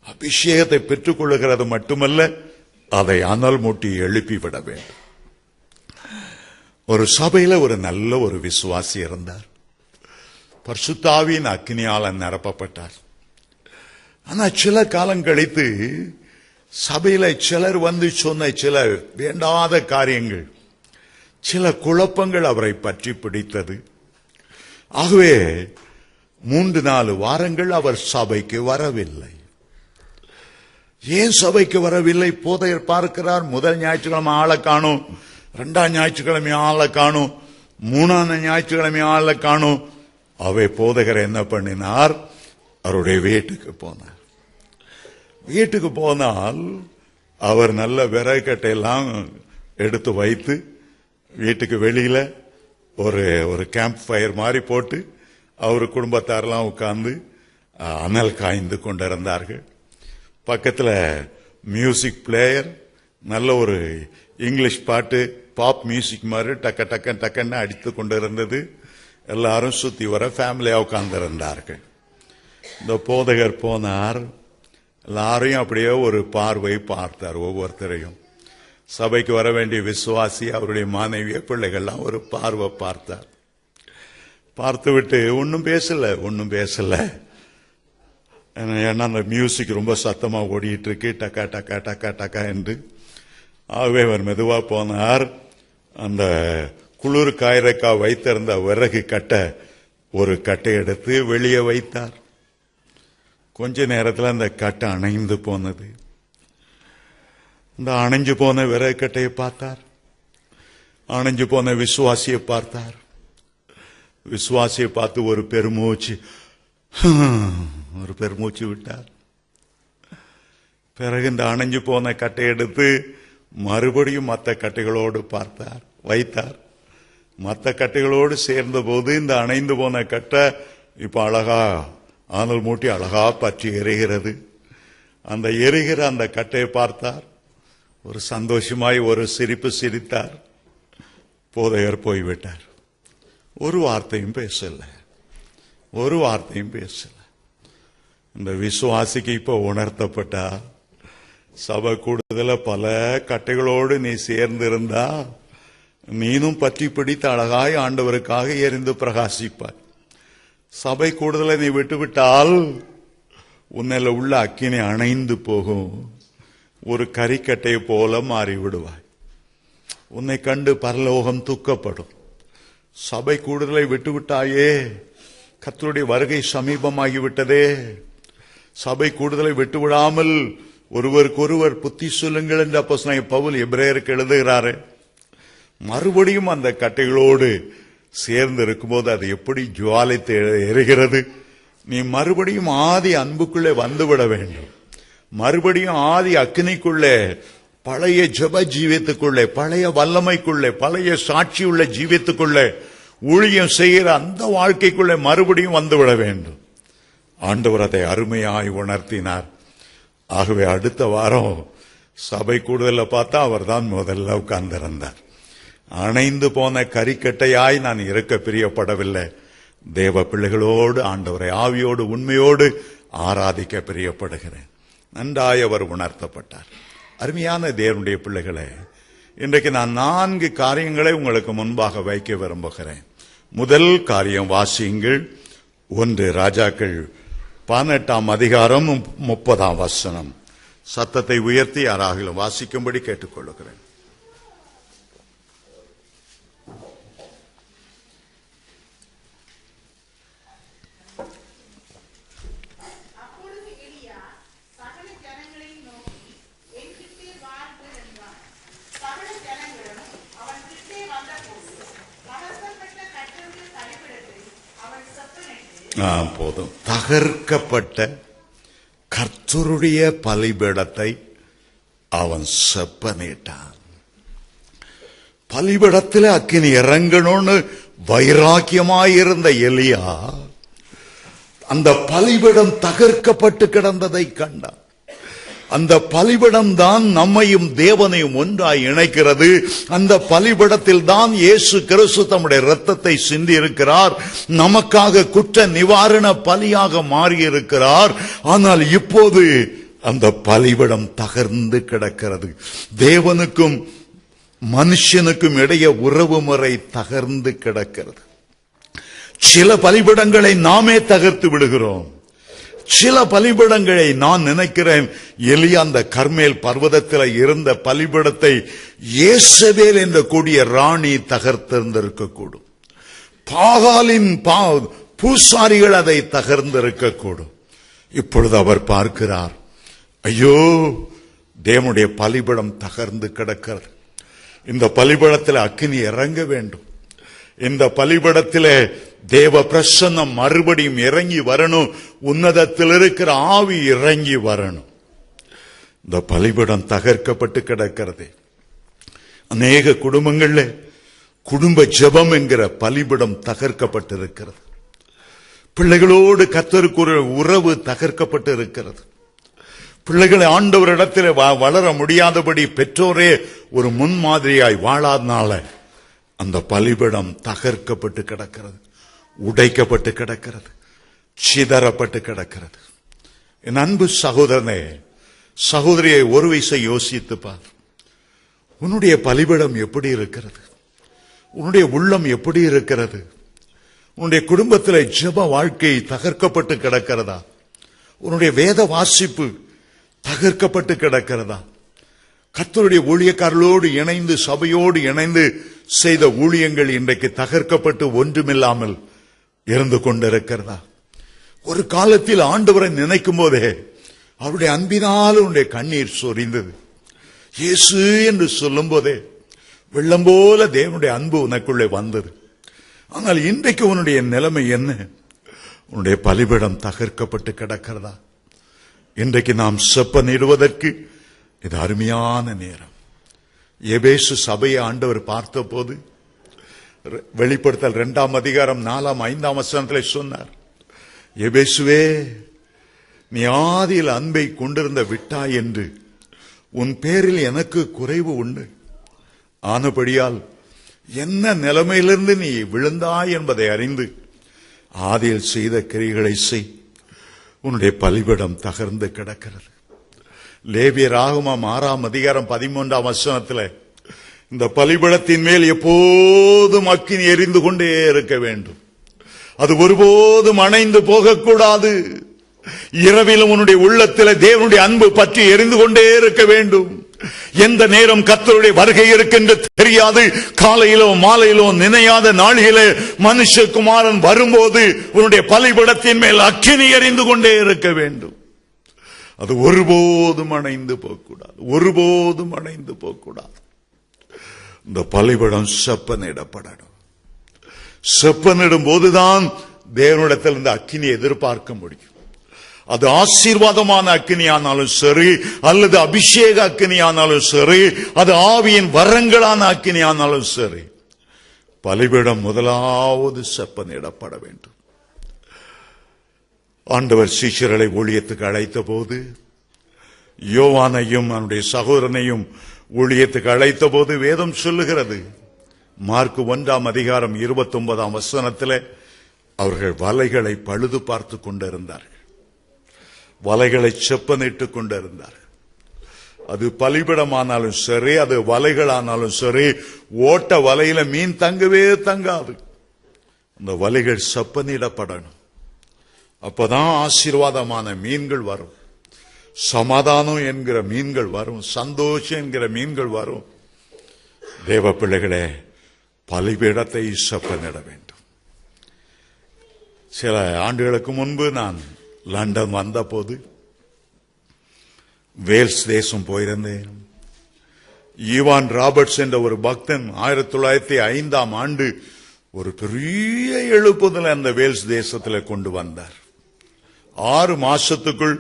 அபிஷேகத்தை பெற்றுக் கொள்ளுகிறது மட்டுமல்ல, அதை அனல் மூட்டி எழுப்பிவிட வேண்டும். ஒரு சபையில ஒரு நல்ல ஒரு விசுவாசி இருந்தார். பரிசுத்த ஆவியின் அக்கினியால் நிரப்பப்பட்டார். ஆனா சில காலம் கழித்து சபையில சிலர் வந்து சொன்ன சில வேண்டாத காரியங்கள், சில குழப்பங்கள் அவரை பற்றி பிடித்தது. ஆகவே 3-4 வாரங்கள் அவர் சபைக்கு வரவில்லை. ஏன் சபைக்கு வரவில்லை? போதையர் பார்க்கிறார், முதல் ஞாயிற்றுக்கிழமை ஆளை காணும், 2ஆம் ஞாயிற்றுக்கிழமை ஆளை காணும், 3ஆம் ஞாயிற்றுக்கிழமை ஆளை காணும். அவை போதகர் என்ன பண்ணினார்? அவருடைய வீட்டுக்கு போனார். வீட்டுக்கு போனால் அவர் நல்ல விறகட்டை எல்லாம் எடுத்து வைத்து வீட்டுக்கு வெளியில ஒரு கேம்ப் ஃபயர் மாதிரி போட்டு அவர் குடும்பத்தாரெல்லாம் உட்கார்ந்து அனல் காய்ந்து கொண்டிருந்தார்கள். பக்கத்தில் மியூசிக் பிளேயர், நல்ல ஒரு இங்கிலீஷ் பாட்டு, பாப் மியூசிக் மாதிரி டக்க டக்க டக்குன்னு அடித்து கொண்டிருந்தது. எல்லாரும் சுத்தி வர ஃபேமிலியா உட்கார்ந்து இருந்தார்கள். இந்த போதகர் போனார். எல்லாரையும் அப்படியே ஒரு பார்வை பார்த்தார். ஒவ்வொருத்தரையும், சபைக்கு வர வேண்டிய விசுவாசி, அவருடைய மனைவிய, பிள்ளைகள்லாம் ஒரு பார்வை பார்த்தார். பார்த்து விட்டு ஒன்னும் பேசல. ஏன்னா அந்த மியூசிக் ரொம்ப சத்தமா ஓடிட்டு இருக்கு, டக்கா டக்கா டக்கா டக்கா என்று. ஆகவே அவர் மெதுவா போனார். அந்த குளிர் காய்கறக்கா வைத்திருந்த விறகு ஒரு கட்டை எடுத்து வெளியே வைத்தார். கொஞ்ச நேரத்தில் அந்த கட்டை அணைந்து போனது. இந்த அணைஞ்சு போன விறகு கட்டையை பார்த்தார். அணைஞ்சு போன விசுவாசியை பார்த்தார். விசுவாசியை பார்த்து ஒரு பெருமூச்சு விட்டார். பிறகு இந்த அணைஞ்சு போன கட்டை எடுத்து மறுபடியும் மற்ற கட்டைகளோடு வைத்தார். மற்ற கட்டைகளோடு சேர்ந்த போது இந்த அணைந்து போன கட்டை இப்ப அழகா ஆனல் மூட்டி அழகா பற்றி எரிகிறது. அந்த எரிகிற அந்த கட்டையை பார்த்தார். ஒரு சந்தோஷமாய் ஒரு சிரிப்பு சிரித்தார். போதையர் போய்விட்டார். ஒரு வார்த்தையும் பேசல. இந்த விசுவாசிக்கு இப்ப உணர்த்தப்பட்டா, சபை கூடுதல பல கட்டைகளோடு நீ சேர்ந்திருந்தா நீனும் பற்றி பிடித்து அழகாய் ஆண்டவருக்காக எரிந்து பிரகாசிப்பாய். சபை கூடுதலை நீ விட்டுவிட்டால் உன்னில உள்ள அக்கினி அணைந்து போகும். ஒரு கரிக்கட்டையை போல மாறிவிடுவாய். உன்னை கண்டு பரலோகம் துக்கப்படும். சபை கூடுதலை விட்டுவிட்டாயே, கர்த்தருடைய வருகை சமீபமாகிவிட்டதே. சபை கூடுதலை விட்டுவிடாமல் ஒருவருக்கொருவர் புத்தி சொல்லுங்கள் என்று அப்போஸ்தலனாகிய பவுல் எபிரேயருக்கு எழுதுகிறாரு. மறுபடியும் அந்த கட்டைகளோடு சேர்ந்து இருக்கும்போது அது எப்படி ஜுவாலித்து எரிகிறது. நீ மறுபடியும் ஆதி அன்புக்குள்ளே வந்துவிட வேண்டும். மறுபடியும் ஆதி அக்கினிக்குள்ளே, பழைய ஜெப ஜீவியத்துக்குள்ளே, பழைய வல்லமைக்குள்ளே, பழைய சாட்சியுள்ள ஜீவியத்துக்குள்ளே, ஊழியம் செய்கிற அந்த வாழ்க்கைக்குள்ளே மறுபடியும் வந்துவிட வேண்டும். ஆண்டவர் அதை அருமையாய் உணர்த்தினார். ஆகவே அடுத்த வாரம் சபை கூடுதல பார்த்தா அவர் தான் முதல்ல உட்கார்ந்திருந்தார். அணைந்து போன கரிக்கட்டையாய் நான் இருக்க பிரியப்படவில்லை. தேவ பிள்ளைகளோடு ஆண்டவரை ஆவியோடு உண்மையோடு ஆராதிக்க பிரியப்படுகிறேன். நன்றாய் அவர் உணர்த்தப்பட்டார். அருமையான தேவனுடைய பிள்ளைகளே, இன்றைக்கு நான் 4 காரியங்களை உங்களுக்கு முன்பாக வைக்க விரும்புகிறேன். முதல் காரியம் வாசியுங்கள். 1 ராஜாக்கள் 18ஆம் அதிகாரம் 30ஆம் வசனம். சத்தத்தை உயர்த்தி யாராகிலும் வாசிக்கும்படி கேட்டுக்கொள்கிறேன். போதும். தகர்க்கப்பட்ட கர்த்தருடைய பலிபீடத்தை அவன் செப்பனிட்டான். பலிபீடத்தில் அக்கினி இறங்கணும்னு வைராக்கியமாயிருந்த எலியா அந்த பலிபீடம் தகர்க்கப்பட்டு கிடந்ததை கண்டான். அந்த பலிபீடம் தான் நம்மையும் தேவனையும் ஒன்றாய் இணைக்கிறது. அந்த பலிபீடத்தில் தான் இயேசு கிறிஸ்து தம்முடைய இரத்தத்தை சிந்தி இருக்கிறார். நமக்காக குற்ற நிவாரண பலியாக மாறியிருக்கிறார். ஆனால் இப்போது அந்த பலிபீடம் தகர்ந்து கிடக்கிறது. தேவனுக்கும் மனுஷனுக்கும் இடையே உறவு முறை தகர்ந்து கிடக்கிறது. சில பலிபீடங்களை நாமே தகர்த்து விடுகிறோம். சில பலிபீடங்களை நான் நினைக்கிறேன், எலியா அந்த கர்மேல் பர்வதத்தில் இருந்த பலிபீடத்தை யேசபேல் என்ற கூடிய ராணி தகர்த்திருந்திருக்க கூடும். பாகாலின் பூசாரிகள் அதை தகர்ந்திருக்க கூடும். இப்பொழுது அவர் பார்க்கிறார், ஐயோ, தேவனுடைய பலிபீடம் தகர்ந்து கிடக்கிறது. இந்த பலிபீடத்தில் அக்கினி இறங்க வேண்டும். இந்த பலிபீடத்தில் தேவ பிரசன்னம் மறுபடியும் இறங்கி வரணும். உன்னதத்தில் இருக்கிற ஆவி இறங்கி வரணும். இந்த பலிபீடம் தகர்க்கப்பட்டு கிடக்கிறது. அநேக குடும்பங்கள்ல குடும்ப ஜெபம் என்கிற பலிபீடம் தகர்க்கப்பட்டிருக்கிறது. பிள்ளைகளோடு கர்த்தருக்கு ஒரு உறவு தகர்க்கப்பட்டு இருக்கிறது. பிள்ளைகளை ஆண்டவரிடத்தில் வளர முடியாதபடி பெற்றோரே ஒரு முன்மாதிரியாய் வாழாதனால அந்த பலிபீடம் தகர்க்கப்பட்டு கிடக்கிறது, உடைக்கப்பட்டு கிடக்கிறது, சிதறப்பட்டு கிடக்கிறது. என் அன்பு சகோதரனே, சகோதரியை ஒரு விசை யோசித்து பார். உன்னுடைய பலிபீடம் எப்படி இருக்கிறது? உன்னுடைய உள்ளம் எப்படி இருக்கிறது? உன்னுடைய குடும்பத்தில் ஜெப வாழ்க்கை தகர்க்கப்பட்டு கிடக்கிறதா? உன்னுடைய வேத வாசிப்பு தகர்க்கப்பட்டு கிடக்கிறதா? கர்த்தருடைய ஊழியக்காரர்களோடு இணைந்து சபையோடு இணைந்து செய்த ஊழியங்கள் இன்றைக்கு தகர்க்கப்பட்டு ஒன்றுமில்லாமல் இருந்து கொண்டிருக்கிறதா? ஒரு காலத்தில் ஆண்டவரை நினைக்கும் போதே அவருடைய அன்பினால் உன்னுடைய கண்ணீர் சொரிந்தது. இயேசு என்று சொல்லும் போதே வெள்ளம் போல தேவனுடைய அன்பு உனக்குள்ளே வந்தது. ஆனால் இன்றைக்கு உன்னுடைய நிலைமை என்ன? உன்னுடைய பலிபீடம் தகர்க்கப்பட்டு கிடக்கிறதா? இன்றைக்கு நாம் செப்பனிடுவதற்கு இது அருமையான நேரம். எபேசு சபையை ஆண்டவர் பார்த்த போது வெளிப்படுத்தல் 2ஆம் அதிகாரம் 4ஆம் 5ஆம் வசனத்தில் சொன்னார், எபேசுவே, நீ ஆதியில் அன்பை கொண்டிருந்த விட்டாய் என்று உன் பேரில் எனக்கு குறைவு உண்டு. ஆனபடியால் என்ன நிலைமையிலிருந்து நீ விழுந்தாய் என்பதை அறிந்து ஆதியில் செய்த கிரிகளை செய். உன்னுடைய பலிபீடம் தகர்ந்து கிடக்கிறது. லேவியராகமம் 6ஆம் அதிகாரம் 13ஆம் வசனத்தில் இந்த பலிபீடத்தின் மேல் எப்போதும் அக்கினி எரிந்து கொண்டே இருக்க வேண்டும். அது ஒருபோதும் அணைந்து போகக்கூடாது. இரவிலும் உன்னுடைய உள்ளத்தில் தேவனுடைய அன்பு பற்றி எரிந்து கொண்டே இருக்க வேண்டும். எந்த நேரம் கர்த்தருடைய வருகை இருக்கின்ற தெரியாது. காலையிலோ மாலையிலோ நினையாத நாளிலே மனுஷகுமாரன் வரும்போது உன்னுடைய பலிபீடத்தின் மேல் அக்கினி எரிந்து கொண்டே இருக்க வேண்டும். அது ஒருபோதும் அணைந்து போகக்கூடாது, ஒருபோதும் அணைந்து போகக்கூடாது. இந்த பலிபீடம் செப்பனிடப்படணும். செப்பனிடும் போதுதான் தேவனிடத்தில் இந்த அக்கினி எதிர்பார்க்க முடியும். அது ஆசீர்வாதமான அக்கினியானாலும் சரி, அல்லது அபிஷேக அக்கினியானாலும் சரி, அது ஆவியின் வரங்களான அக்கினியானாலும் சரி, பலிபீடம் முதலாவது செப்பனிடப்பட வேண்டும். ஆண்டவர் சீஷர்களை ஊழியத்துக்கு அழைத்த போது, யோவானையும் அவனுடைய சகோதரனையும் ஊழியத்துக்கு அழைத்த போது வேதம் சொல்லுகிறது, மார்க் 1ஆம் அதிகாரம் 29ஆம் வசனத்தில் அவர்கள் வலைகளை பழுது பார்த்து கொண்டிருந்தார்கள். வலைகளை செப்பனிட்டுக் கொண்டிருந்தார்கள். அது பலிபீடமானாலும் சரி, அது வலைகளானாலும் சரி, ஓட்ட வலையில மீன் தங்கவே தங்காது. அந்த வலைகள் செப்பனிடப்படணும். அப்பதான் ஆசீர்வாதமான மீன்கள் வரும், சமாதானம் என்கிற மீன்கள் வரும், சந்தோஷம் என்கிற மீன்கள் வரும். தேவ பிள்ளைகளே, பலிபீடத்தை செப்பனிட வேண்டும். சில ஆண்டுகளுக்கு முன்பு நான் லண்டன் வந்த போது வேல்ஸ் தேசம் போயிருந்தேன். ஈவான் ராபர்ட்ஸ் என்ற ஒரு பக்தன் 1905ஆம் ஆண்டு ஒரு பெரிய எழுப்புதலை அந்த வேல்ஸ் தேசத்தில் கொண்டு வந்தார். 6 மாசத்துக்குள்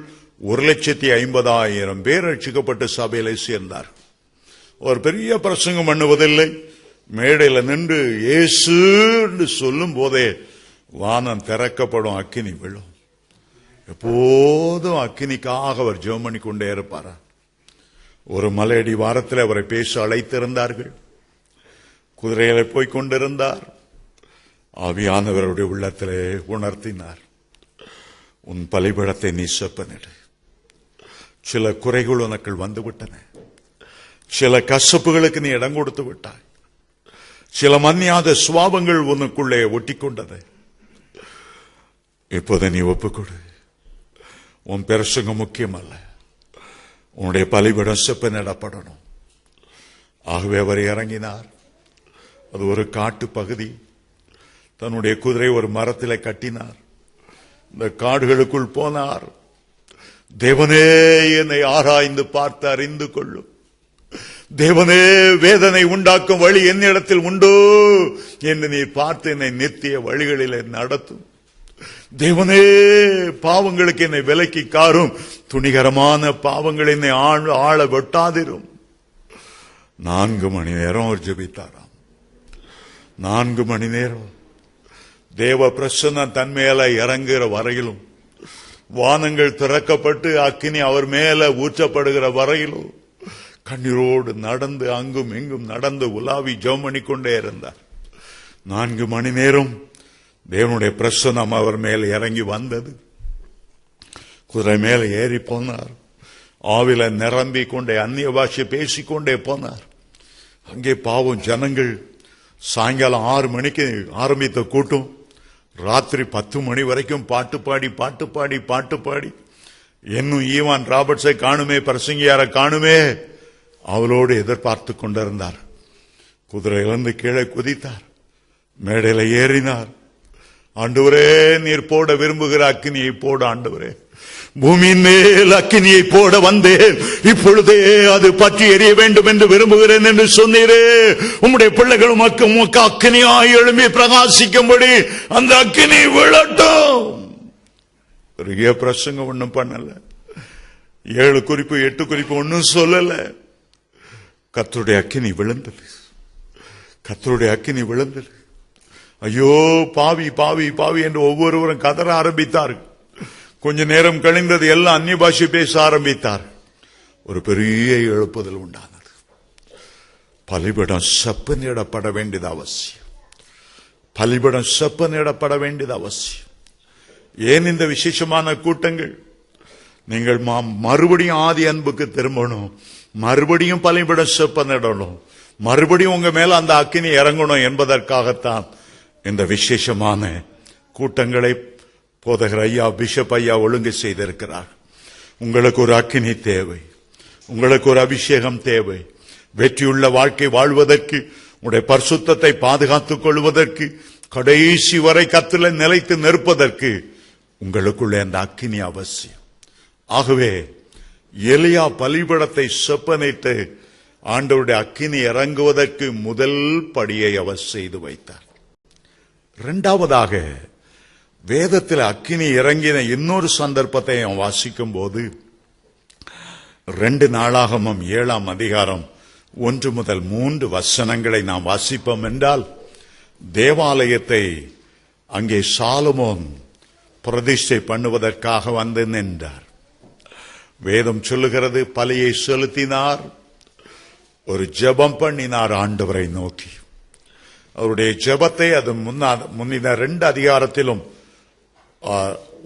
1,50,000 பேர் ரட்சிக்கப்பட்டு சபையில சேர்ந்தார். ஒரு பெரிய பிரசங்கம் பண்ணுவதில்லை, மேடையில் நின்று இயேசு சொல்லும் போதே வானம் திறக்கப்படும், அக்கினி விழும். எப்போதும் அக்கினிக்காக அவர் ஜெபம் பண்ணி கொண்டே இருப்பார். ஒரு மலையடி வாரத்தில் அவரை பேச அழைத்திருந்தார்கள். குதிரையில போய் கொண்டிருந்தார். ஆவியானவருடைய உள்ளத்திலே உணர்த்தினார், உன் பலிபீடத்தை நீ செப்பனிடு. சில குறைகள் உனக்கு வந்துவிட்டன, சில கசப்புகளுக்கு நீ இடம் கொடுத்து விட்டாய், சில மன்னியாத சுவாபங்கள் உனக்குள்ளே ஒட்டி கொண்டது. இப்போது நீ ஒப்புக்கொடு. உன் பிரசங்கம் முக்கியம் அல்ல, உன்னுடைய பலிபீடம் செப்பனிடப்படணும். ஆகவே அவர் இறங்கினார். அது ஒரு காட்டு பகுதி. தன்னுடைய குதிரை ஒரு மரத்தில் கட்டினார். இந்த காடுகளுக்குள் போனார். தேவனே என்னை ஆராய்ந்து பார்த்து அறிந்து கொள்ளும். தேவனே வேதனை உண்டாக்கும் வழி என்னிடத்தில் உண்டோ என்று நீ பார்த்து என்னை நித்திய வழிகளில் நடத்தும். தேவனே பாவங்களுக்கு என்னை விலக்கி காரும். துணிகரமான பாவங்களை என்னை ஆள வெட்டாதிரும். 4 மணி நேரம் அவர் ஜெபித்தாராம். 4 மணி நேரம் தேவ பிரசன்னம் தன் மேல இறங்குகிற வரையிலும், வானங்கள் திறக்கப்பட்டு அக்கினி அவர் மேல ஊற்றப்படுகிற வரையிலும் கண்ணீரோடு நடந்து அங்கும் இங்கும் நடந்து உலாவி ஜெபம் பண்ணி கொண்டே இருந்தார். 4 மணி நேரம் தேவனுடைய பிரசன்னம் அவர் மேல இறங்கி வந்தது. குதிரை மேல ஏறி போனார். ஆவில நிரம்பி கொண்டே அந்நிய பாஷை பேசிக்கொண்டே போனார். அங்கே பாவம் ஜனங்கள் சாயங்காலம் 6 மணிக்கு ஆரம்பித்த கூட்டம் ராத்திரி 10 மணி வரைக்கும் பாட்டு பாடி இன்னும் ஈவான் ராபர்ட்ஸை காணுமே, பிரசங்கியார காணுமே, அவளோடு எதிர்பார்த்து கொண்டிருந்தார். குதிரையிலிருந்து கீழே குதித்தார். மேடையில ஏறினார். ஆண்டவரே, நீர் போட விரும்புகிற அக்கினியை போட ஆண்டவரே, பூமியின் மேல் அக்கினியை போட வந்தேன், இப்பொழுதே அது பற்றி எரிய வேண்டும் என்று விரும்புகிறேன் என்று சொன்னீரே. உம்முடைய பிள்ளைகள் உமக்கு அக்கினியாய் எழும்பி பிரகாசிக்கும்படி அந்த அக்கினி விழட்டும். பெரிய பிரசங்கம் ஒண்ணும் பண்ணல, 7 குறிப்பு 8 குறிப்பு ஒன்னும் சொல்லல. கர்த்தருடைய அக்கினி விழுந்தது. கர்த்தருடைய அக்கினி விழுந்தது. ஐயோ பாவி பாவி பாவி என்று ஒவ்வொருவரும் கதற ஆரம்பித்தார்கள். கொஞ்ச நேரம் கழிந்தது, எல்லாம் அந்நிய பாஷை பேச ஆரம்பித்தார். ஒரு பெரிய எழுப்புதல் உண்டானது. பலிபீடம் செப்பனிடப்பட வேண்டியது அவசியம். பலிபீடம் செப்பனிடப்பட வேண்டியது அவசியம். ஏன் இந்த விசேஷமான கூட்டங்கள்? நீங்கள் மறுபடியும் ஆதி அன்புக்கு திரும்பணும், மறுபடியும் பலிபீடம் செப்பனிடணும், மறுபடியும் உங்க மேல அந்த அக்கினி இறங்கணும் என்பதற்காகத்தான் இந்த விசேஷமான கூட்டங்களை போதகர் ஐயா, பிஷப் ஐயா ஒழுங்கு செய்திருக்கிறார். உங்களுக்கு ஒரு அக்கினி தேவை, உங்களுக்கு ஒரு அபிஷேகம் தேவை. வெற்றியுள்ள வாழ்க்கை வாழ்வதற்கு, உங்களுடைய பரிசுத்தத்தை பாதுகாத்துக் கொள்வதற்கு, கடைசி வரை கர்த்தரிலே நிலைத்து நிற்பதற்கு உங்களுக்குள்ளே அந்த அக்கினி அவசியம். ஆகவே எலியா பலிபீடத்தை செப்பனிட்டு ஆண்டவருடைய அக்கினி இறங்குவதற்கு முதல் படியை அவர் செய்து வைத்தார். 2வதாக வேதத்தில் அக்கினி இறங்கின இன்னொரு சந்தர்ப்பத்தை வாசிக்கும் போது 2 நாளாகமம் 7ஆம் அதிகாரம் 1 முதல் 3 வசனங்களை நாம் வாசிப்போம் என்றால், தேவாலயத்தை அங்கே சாலமோன் பிரதிஷ்டை பண்ணுவதற்காக வந்து நின்றார். வேதம் சொல்லுகிறது, பலியை செலுத்தினார், ஒரு ஜெபம் பண்ணினார் ஆண்டவரை நோக்கி. அவருடைய ஜெபத்தை அது முன்னின 2 அதிகாரத்திலும்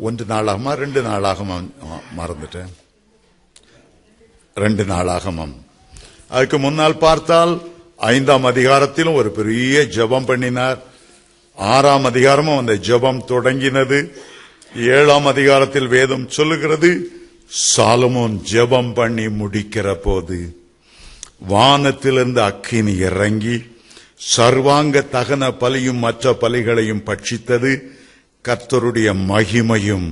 1 நாளாகமா 2 நாளாகமம் மறந்துட்டேன், 2 நாளாகமம். அதுக்கு முன்னால் பார்த்தால் 5ஆம் அதிகாரத்திலும் ஒரு பெரிய ஜெபம் பண்ணினார். 6ஆம் அதிகாரமும் அந்த ஜெபம் தொடங்கினது. 7ஆம் அதிகாரத்தில் வேதம் சொல்லுகிறது, சாலமோன் ஜெபம் பண்ணி முடிக்கிற போது வானத்திலிருந்து அக்கினி இறங்கி சர்வாங்க தகன பலியும் மற்ற பலிகளையும் பட்சித்தது. கர்த்தருடைய மகிமையும்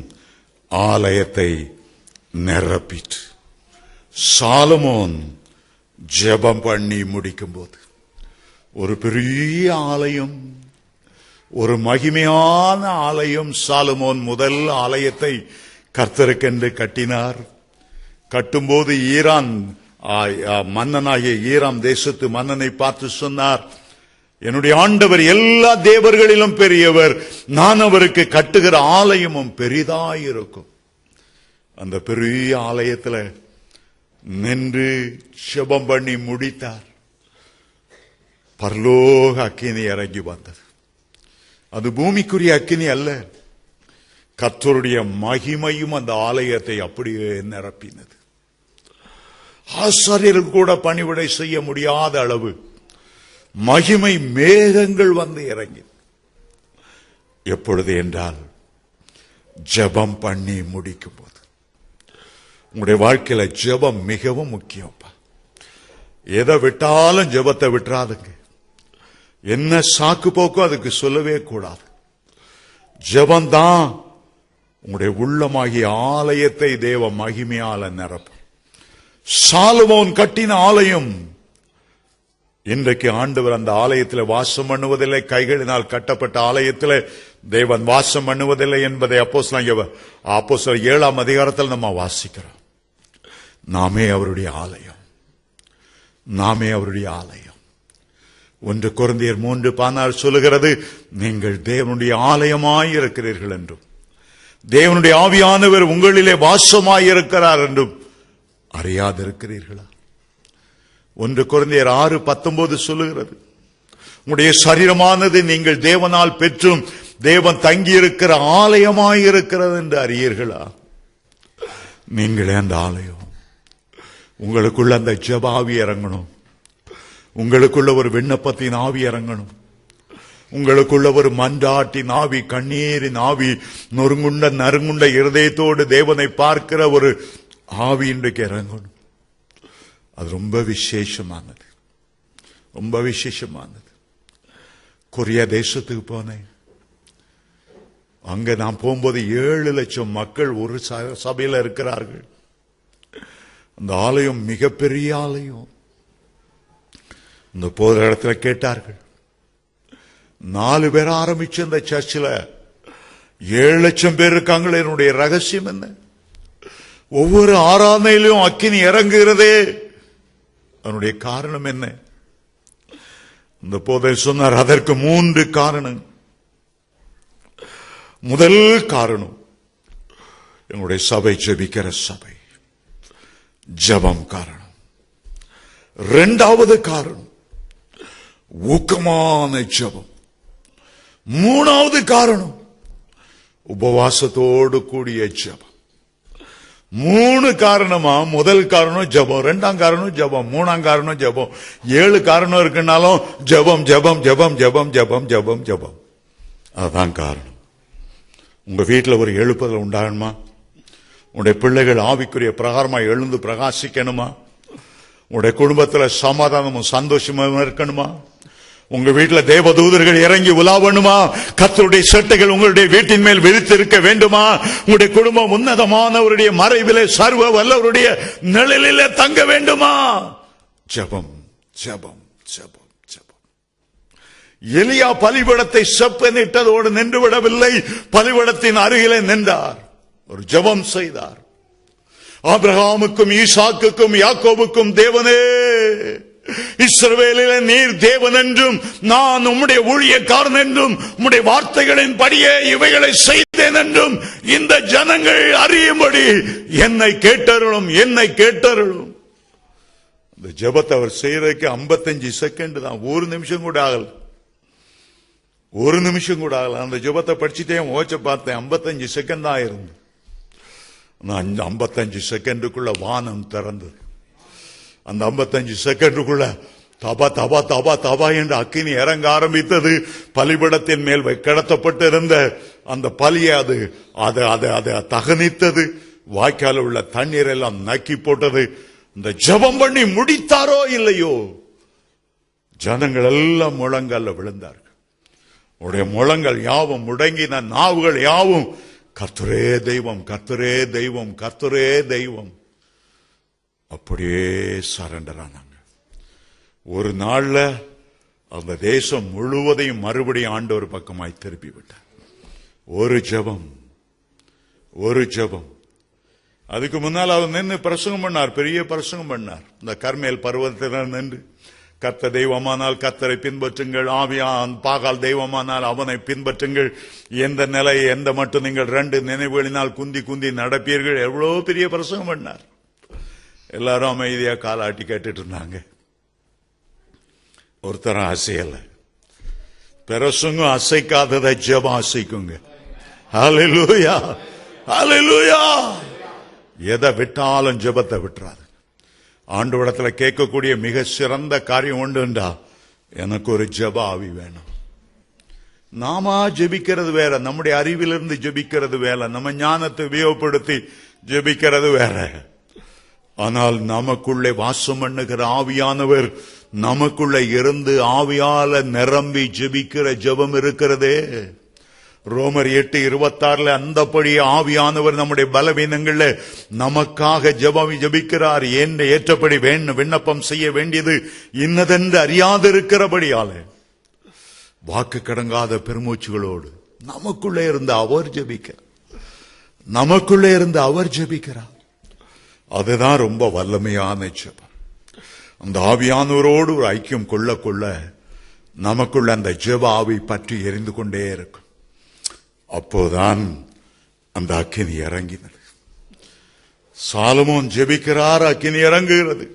ஆலயத்தை நிரப்பிற்று. சாலமோன் ஜெபம் பண்ணி முடிக்கும் போது ஒரு பெரிய ஆலயம், ஒரு மகிமையான ஆலயம், சாலமோன் முதல் ஆலயத்தை கர்த்தருக்கென்று கட்டினார். கட்டும்போது ஈரான் மன்னனாகிய ஈராம் தேசத்து மன்னனை பார்த்து சொன்னார், என்னுடைய ஆண்டவர் எல்லா தேவர்களிலும் பெரியவர், நான் அவருக்கு கட்டுகிற ஆலயமும் பெரிதாயிருக்கும். அந்த பெரிய ஆலயத்தில் நின்று ஜெபம் பண்ணி முடித்தார். பரலோக அக்கினி இறங்கி வந்தது. அது பூமிக்குரிய அக்கினி அல்ல, கர்த்தருடைய மகிமையும் அந்த ஆலயத்தை அப்படியே நிரப்பினது. ஆசாரியர்கள் கூட பணிவிடை செய்ய முடியாத அளவு மகிமை மேகங்கள் வந்து இறங்கி. எப்பொழுது என்றால் ஜெபம் பண்ணி முடிக்கும் போது. உங்களுடைய வாழ்க்கையில ஜெபம் மிகவும் முக்கியம்ப்பா. எதை விட்டாலும் ஜெபத்தை விட்டுறாதுங்க. என்ன சாக்கு போக்கோ அதுக்கு சொல்லவே கூடாது. ஜெபம்தான் உங்களுடைய உள்ளமாகிய ஆலயத்தை தேவ மகிமையால நிரப்பும். சாலமோன் கட்டின ஆலயம், இன்றைக்கு ஆண்டவர் அந்த ஆலயத்தில் வாசம் பண்ணுவதில்லை. கைகளினால் கட்டப்பட்ட ஆலயத்தில் தேவன் வாசம் பண்ணுவதில்லை என்பதை அப்போஸ்தலர் 7ஆம் அதிகாரத்தில் நம்ம வாசிக்கிறோம். நாமே அவருடைய ஆலயம், நாமே அவருடைய ஆலயம். 1 கொரிந்தியர் 3:14 சொல்லுகிறது, நீங்கள் தேவனுடைய ஆலயமாயிருக்கிறீர்கள் என்றும் தேவனுடைய ஆவியானவர் உங்களிலே வாசமாயிருக்கிறார் என்றும் அறியாதிருக்கிறீர்களா? 1 கொரிந்தியர் 6:19 சொல்லுகிறது, உங்களுடைய சரீரமானது நீங்கள் தேவனால் பெற்றும் தேவன் தங்கியிருக்கிற ஆலயமாயிருக்கிறது என்று அறியீர்களா? நீங்களே அந்த ஆலயம். உங்களுக்குள்ள அந்த ஜெப ஆவி இறங்கணும். உங்களுக்குள்ள ஒரு விண்ணப்பத்தின் ஆவி இறங்கணும். உங்களுக்குள்ள ஒரு மன்றாட்டின் ஆவி, கண்ணீரின் ஆவி, நறுங்குண்ட இருதயத்தோடு தேவனை பார்க்கிற ஒரு ஆவி இன்றைக்கு இறங்கணும். அது ரொம்ப விசேஷமானது, ரொம்ப விசேஷமானது. கொரியா தேசத்துக்கு போனேன். அங்க நான் போகும்போது 7 லட்சம் மக்கள் ஒரு சபையில் இருக்கிறார்கள். அந்த ஆலயம் மிகப்பெரிய ஆலயம். இந்த போற இடத்துல கேட்டார்கள், 4 பேர் ஆரம்பிச்ச இந்த சர்ச்சில் 7 லட்சம் பேர் இருக்காங்களே, என்னுடைய ரகசியம் என்ன? ஒவ்வொரு ஆராதனையிலும் அக்கினி இறங்குகிறதே, அதனுடைய காரணம் என்ன? இந்த போதை சொன்னார், அதற்கு 3 காரணம். முதல் காரணம், எங்களுடைய சபை ஜெபிக்கிற சபை, ஜெபம் காரணம். 2வது காரணம் ஊக்கமான ஜெபம். 3வது காரணம் உபவாசத்தோடு கூடிய ஜெபம். 3 காரணமா? முதல் காரணம் ஜெபம், 2ஆம் காரணம் ஜெபம், 3ஆம் காரணம் ஜெபம். 7 காரணம் இருக்குனாலும் ஜெபம் ஜெபம் ஜெபம் ஜெபம் ஜெபம் ஜெபம் ஜெபம். அதுதான் காரணம். உங்க வீட்டில் ஒரு எழுப்புதல் உண்டாகணுமா? உங்களுடைய பிள்ளைகள் ஆவிக்குரிய பிரகாரமா எழுந்து பிரகாசிக்கணுமா? உங்களுடைய குடும்பத்தில் சமாதானமும் சந்தோஷமும் இருக்கணுமா? உங்க வீட்டில் தேவதூதர்கள் இறங்கி உலாவணுமா? கர்த்தருடைய சட்டைகள் உங்களுடைய வீட்டின் மேல் விரித்திருக்க வேண்டுமா? உங்களுடைய குடும்பம் உன்னதமானவருடைய மறைவிலே சர்வ வல்லவருடைய நிழலிலே தங்க வேண்டுமா? ஜெபம் ஜெபம் ஜெபம் ஜெபம். எலியா பலிபீடத்தை செப்பனிட்டதோடு நின்று விடவில்லை, பலிபீடத்தின் அருகிலே நின்றார், ஒரு ஜெபம் செய்தார். ஆபிரகாமுக்கும் ஈசாக்குக்கும் யாக்கோபுக்கும் தேவனே, இஸ்ரவேலிலே நீர் தேவன் என்றும் நான் உம்முடைய ஊழியக்காரன் என்றும் உம்முடைய வார்த்தைகளின் படியே இவைகளை செய்தேன் என்றும் இந்த ஜனங்கள் அறியும்படி என்னை கேட்டருளும், என்னை கேட்டருளும். இந்த ஜெபத்தை அவர் செய்யறதுக்கு 55 செகண்ட் தான், 1 நிமிஷம் கூட ஆகல, 1 நிமிஷம் கூட ஆகல. அந்த ஜெபத்தை படிச்சுட்டே ஓச்ச பார்த்தேன், 55 செகண்ட் தான் இருந்து. 55 செகண்டுக்குள்ள வானம் திறந்தது. அந்த 55 செகண்டுக்குள்ள தபா தபா தபா தபா என்று அக்கினி இறங்க ஆரம்பித்தது. பலிபீடத்தின் மேல் கிடத்தப்பட்டிருந்த அந்த பலியை அது தகனித்தது. வாய்க்கால உள்ள தண்ணீர் எல்லாம் நக்கி போட்டது. இந்த ஜெபம் பண்ணி முடித்தாரோ இல்லையோ, ஜனங்கள் எல்லாம் முழங்கால விழுந்தார்கள். உடைய முழங்கள் யாவும் முடங்கின, நாவுகள் யாவும் கர்த்தரே தெய்வம், கர்த்தரே தெய்வம், கர்த்தரே தெய்வம். அப்படியே சரண்டர் ஆனாங்க. ஒரு நாள்ல அந்த தேசம் முழுவதையும் மறுபடியும் ஆண்டவர் பக்கமாய் திருப்பி விட்டார். ஒரு ஜெபம், ஒரு ஜெபம். அதுக்கு முன்னால் அவர் நின்று பிரசங்கம் பண்ணார், பெரிய பிரசங்கம் பண்ணார். இந்த கர்மேல் பர்வதத்தில் நின்று கர்த்தர் தெய்வமானால் கர்த்தரை பின்பற்றுங்கள், ஆவியான் பாகால் தெய்வமானால் அவனை பின்பற்றுங்கள். எந்த நிலை எந்த மட்டும் நீங்கள் 2 நினைவுகளினால் குந்தி குந்தி நடப்பீர்கள். எவ்வளவு பெரிய பிரசங்கம் பண்ணார். எல்லாரும் அமைதியா காலாட்டி கேட்டுட்டு இருந்தாங்க. ஒருத்தரும் அசையல. பிரசங்கம் அசைக்காததை ஜெபம் அசைக்குங்க. ஹல்லேலூயா, ஹல்லேலூயா. எதை விட்டாலும் ஜெபத்தை விட்டுறாது. ஆண்டவரிடத்துல கேட்கக்கூடிய மிக சிறந்த காரியம் உண்டுண்டா, எனக்கு ஒரு ஜெப ஆவி வேணும். நாம ஜெபிக்கிறது வேற, நம்முடைய அறிவிலிருந்து ஜெபிக்கிறது வேற, நம்ம ஞானத்தை உபயோகப்படுத்தி ஜெபிக்கிறது வேற. ஆனால் நமக்குள்ளே வாசம் பண்ணுகிற ஆவியானவர் நமக்குள்ள இருந்து ஆவியால நிரம்பி ஜெபிக்கிற ஜெபம் இருக்கிறதே. ரோமர் 8:26 அந்தபடி ஆவியானவர் நம்முடைய பலவீனங்கள்ல நமக்காக ஜெபிக்கிறார். ஏற்றபடி விண்ணப்பம் செய்ய வேண்டியது இன்னதென்று அறியாதிருக்கிறபடியால வாக்கு கடங்காத பெருமூச்சுகளோடு நமக்குள்ளே இருந்து அவர் ஜெபிக்கிறார். அதுதான் ரொம்ப வல்லமையான ஜெபம். அந்த ஆவியானவரோடு ஒரு ஐக்கியம் கொள்ள கொள்ள நமக்குள்ள அந்த ஜெப ஆவி பற்றி எரிந்து கொண்டே இருக்கும். அப்போதான் அந்த அக்கினி இறங்கினது. சாலமோன் ஜெபிக்கிறார், அக்கினி இறங்குகிறது.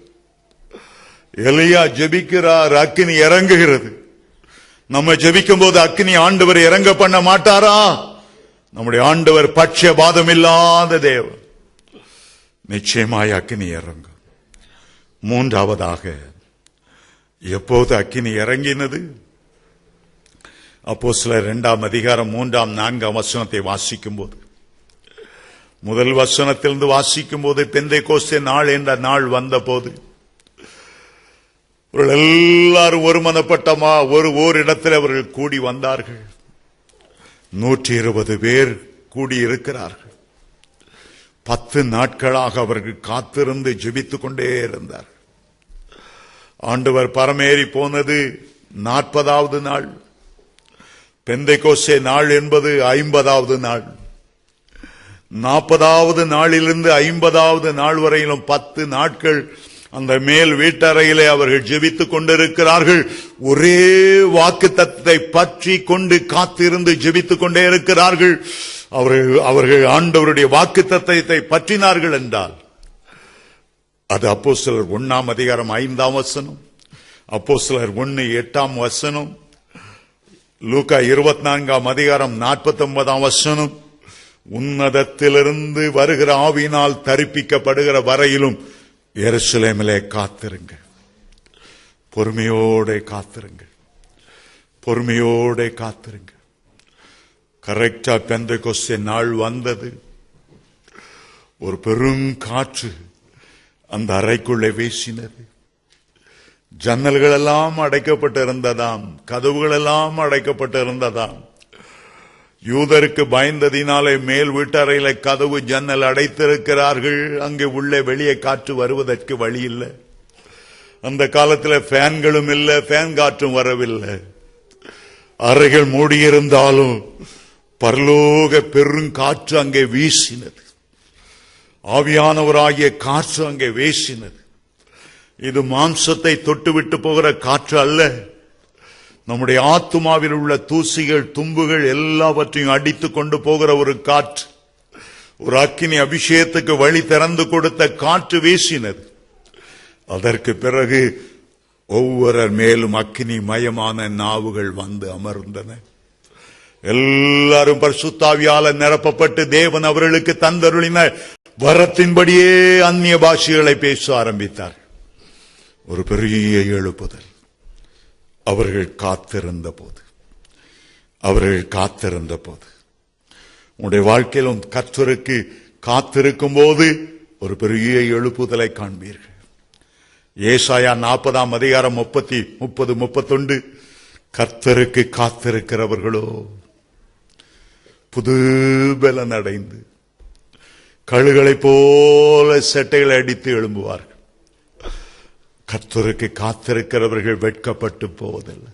எலியா ஜெபிக்கிறார், அக்கினி இறங்குகிறது. நம்ம ஜெபிக்கும் போது அக்கினி ஆண்டவர் இறங்க பண்ண மாட்டாரா? நம்முடைய ஆண்டவர் பட்சபாதம் இல்லாத தேவன். நிச்சயமாய் அக்கினி இறங்கும். மூன்றாவதாக எப்போது அக்கினி இறங்கினது? அப்போஸ்தலர் 2ஆம் அதிகாரம் 3ஆம் 4ஆம் வசனத்தை வாசிக்கும் போது, முதல் வசனத்திலிருந்து வாசிக்கும் போது, பெந்தைக்கோஸ்தே நாள் என்ற நாள் வந்த போது அவர்கள் எல்லாரும் ஒருமனப்பட்டமா ஓரிடத்தில் அவர்கள் கூடி வந்தார்கள். 120 பேர் கூடியிருக்கிறார்கள். 10 நாட்களாக அவர்கள் காத்திருந்து ஜெபித்துக் கொண்டே இருந்தார். ஆண்டவர் பரமேறி போனது 40வது நாள். பெந்தைக்கோஸ்தே நாள் என்பது 50வது நாள். 40வது நாளிலிருந்து 50வது நாள் வரையிலும் 10 நாட்கள் அந்த மேல் வீட்டறையிலே அவர்கள் ஜெபித்துக் கொண்டிருக்கிறார்கள். ஒரே வாக்குத்தத்தத்தை பற்றி கொண்டு காத்திருந்து ஜெபித்துக் கொண்டே இருக்கிறார்கள். அவர்கள் ஆண்டவருடைய வாக்குத்தத்தத்தை பற்றினார்கள் என்றால் அது அப்போஸ்தலர் 1ஆம் அதிகாரம் 5ஆம் வசனம், அப்போஸ்தலர் 1:8ஆம் வசனம், லூக்கா 24ஆம் அதிகாரம் 49ஆம் வசனம். உன்னதத்திலிருந்து வருகிற ஆவியினால் தரிப்பிக்கப்படுகிற வரையிலும் எருசலேமிலே காத்திருங்கள், பொறுமையோட காத்திருங்கள், பொறுமையோட காத்திருங்கள். கரெக்டா பெந்தைக்கோஸ்தே நாள் வந்தது. ஒரு பெரும் காற்று அந்த அறைக்குள்ளே வீசினது. ஜன்னல்கள் எல்லாம் அடைக்கப்பட்டிருந்ததாம், கதவுகள் எல்லாம் அடைக்கப்பட்டிருந்ததாம். யூதருக்கு பயந்ததினாலே மேல் வீட்டறையில கதவு ஜன்னல் அடைத்திருக்கிறார்கள். அங்கே உள்ளே வெளியே காற்று வருவதற்கு வழி இல்லை. அந்த காலத்தில் ஃபேன்களும் இல்லை, ஃபேன் காற்றும் வரவில்லை. அறைகள் மூடியிருந்தாலும் பரலோக பெருங்காற்று அங்கே வீசினது. ஆவியானவராகிய காற்று அங்கே வீசினது. இது மாம்சத்தை தொட்டுவிட்டு போகிற காற்று அல்ல. நம்முடைய ஆத்துமாவில் உள்ள தூசிகள் தும்புகள் எல்லாவற்றையும் அடித்துக் கொண்டு போகிற ஒரு காற்று. ஒரு அக்கினி அபிஷேகத்துக்கு வழி திறந்து கொடுத்த காற்று வீசினது. அதற்கு பிறகு ஒவ்வொரு மேலும் அக்கினி மயமான நாவுகள் வந்து அமர்ந்தன. எல்லாரும் பரிசுத்தாவியால நிரப்பப்பட்டு தேவன் அவர்களுக்கு தந்தருளின வரத்தின்படியே அந்நிய பாஷைகளை பேச ஆரம்பித்தார். ஒரு பெரிய எழுப்புதல். அவர்கள் காத்திருந்த போது உங்களுடைய வாழ்க்கையிலும் கர்த்தருக்கு காத்திருக்கும் போது ஒரு பெரிய எழுப்புதலை காண்பீர்கள். ஏசாயா 40ஆம் அதிகாரம் 30-31. கர்த்தருக்கு காத்திருக்கிறவர்களோ புது பலன் அடைந்து கழுகளைப் போல செட்டைகளை அடித்து எழும்புவார்கள். கர்த்தருக்கு காத்திருக்கிறவர்கள் வெட்கப்பட்டு போவதில்லை.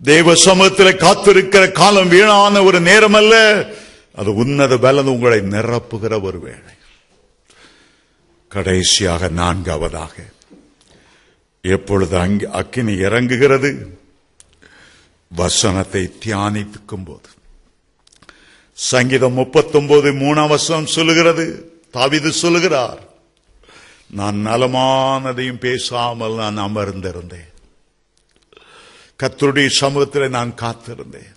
தேவ சமூகத்தில் காத்திருக்கிற காலம் வீணான ஒரு நேரம் அல்ல. அது உன்னத பலன் உங்களை நிரப்புகிற ஒரு வேளை. கடைசியாக 4ஆவதாக எப்பொழுது அக்கினி இறங்குகிறது? வசனத்தை தியானிக்கும் போது. சங்கீதம் 39:3 சொல்லுகிறது, தாவீது சொல்லுகிறார், நான் நலமானதையும் பேசாமல் நான் அமர்ந்திருந்தேன், கர்த்தருடைய சமூகத்தில் நான் காத்திருந்தேன்,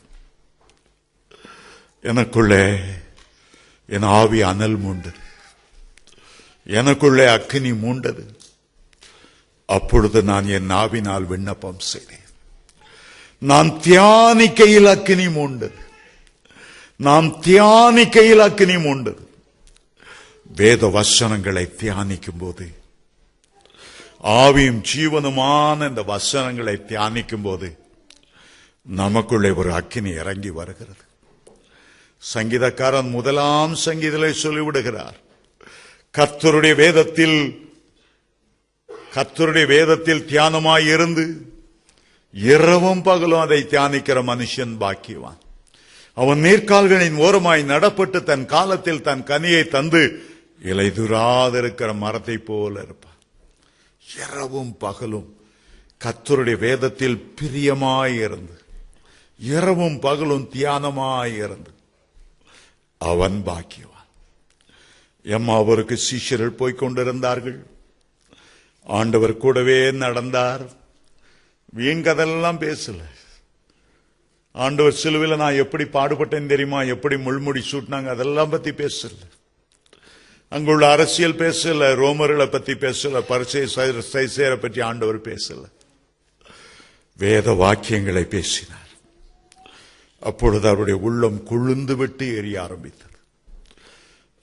எனக்குள்ளே என் ஆவி அனல் மூண்டது, எனக்குள்ளே அக்கினி மூண்டது. அப்பொழுது நான் என் ஆவினால் விண்ணப்பம் செய்தேன். நான் தியானிக்கையில் அக்கினி மூண்டது, நாம் தியானிக்கையில் அக்கினி மூண்டது. வேத வசனங்களை தியானிக்கும் போது, ஆவியும் ஜீவனுமான இந்த வசனங்களை தியானிக்கும் போது நமக்குள்ளே ஒரு அக்கினி இறங்கி வருகிறது. சங்கீதக்காரன் 1 சங்கீதத்திலே சொல்லிவிடுகிறார், கர்த்தருடைய வேதத்தில் தியானமாயிருந்து இரவும் பகலும் அதை தியானிக்கிற மனுஷன் பாக்கியவான். அவன் நீர்க்கால்களின் ஓரமாய் நடப்பட்டு தன் காலத்தில் தன் கனியை தந்து இலைதுராதிருக்கிற மரத்தை போல இருப்பான். இரவும் பகலும் கர்த்தருடைய வேதத்தில் பிரியமாயிருந்து, இரவும் பகலும் தியானமாயிருந்து அவன் பாக்கியவான். எம்மாவூருக்கு சீஷர்கள் போய்க் கொண்டிருந்தார்கள். ஆண்டவர் கூடவே நடந்தார். வீண் கதெல்லாம் பேசல. ஆண்டவர் சிலுவையில் நான் எப்படி பாடுபட்டேன் தெரியுமா, எப்படி முள்முடி சூட்டினாங்க, அதெல்லாம் பத்தி பேசல. அங்குள்ள அரசியல் பேசல, ரோமர்களை பத்தி பேசல, பரிசேயரை பற்றி ஆண்டவர் பேசல. வேத வாக்கியங்களை பேசினார். அப்பொழுது அவருடைய உள்ளம் கொழுந்து விட்டு எரிய ஆரம்பித்தது.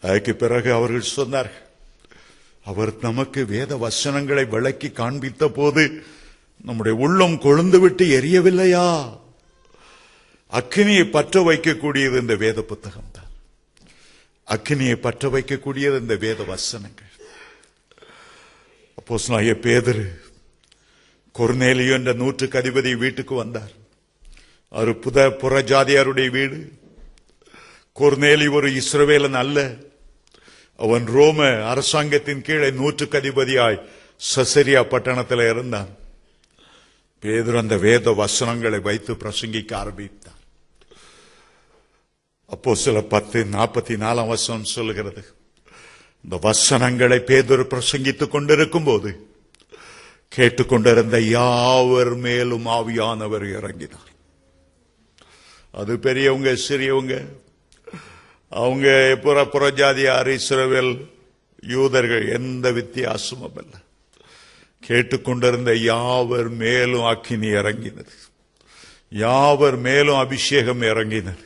அதுக்கு பிறகு அவர்கள் சொன்னார்கள், அவர் நமக்கு வேத வசனங்களை விளக்கி காண்பித்த போது நம்முடைய உள்ளம் கொழுந்து விட்டு எரியவில்லையா? அக்கினியை பற்ற வைக்கக்கூடியது இந்த வேத புத்தகம் தான். அக்கினியை பற்ற வைக்கக்கூடியது இந்த வேத வசனங்கள். அப்போஸ்தலனாகிய பேதுரு கொர்நேலியு என்ற 100 அதிபதி வீட்டுக்கு வந்தார். ஒரு புறஜாதியாருடைய வீடு. கொர்நேலி ஒரு இஸ்ரவேலன் அல்ல. அவன் ரோம அரசாங்கத்தின் கீழே 100 அதிபதியாய் சசரியா பட்டணத்தில் இருந்தான். பேதுரு அந்த வேத வசனங்களை வைத்து பிரசங்கிக்க ஆரம்பித்தார். அப்போஸ்தலர் 10:44 சொல்லுகிறது, இந்த வசனங்களை பேதுரு பிரசங்கித்துக் கொண்டிருக்கும் போது கேட்டுக்கொண்டிருந்த யாவர் மேலும் ஆவியானவர் இறங்கினார். அது பெரியவங்க சிறியவங்க, அவங்க புறஜாதியார், இஸ்ரவேல், யூதர்கள், எந்த வித்தியாசமும் அல்ல. கேட்டுக்கொண்டிருந்த யாவர் மேலும் அக்கினி இறங்கினது, யாவர் மேலும் அபிஷேகம் இறங்கினது.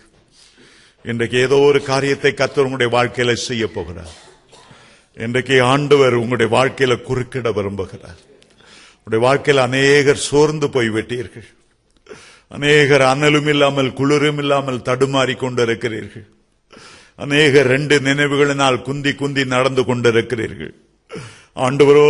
இன்றைக்கு ஏதோ ஒரு காரியத்தை கர்த்தர் உங்களுடைய வாழ்க்கையில செய்ய போகிறார். இன்றைக்கு ஆண்டவர் உங்களுடைய வாழ்க்கையில குறுக்கிட விரும்புகிறார். உங்களுடைய வாழ்க்கையில் அநேகர் சோர்ந்து போய்விட்டீர்கள். அநேகர் அனலும் இல்லாமல் குளிரும் இல்லாமல் தடுமாறி கொண்டிருக்கிறீர்கள். அநேகர் 2 நினைவுகளினால் குந்தி குந்தி நடந்து கொண்டிருக்கிறீர்கள். ஆண்டவரோ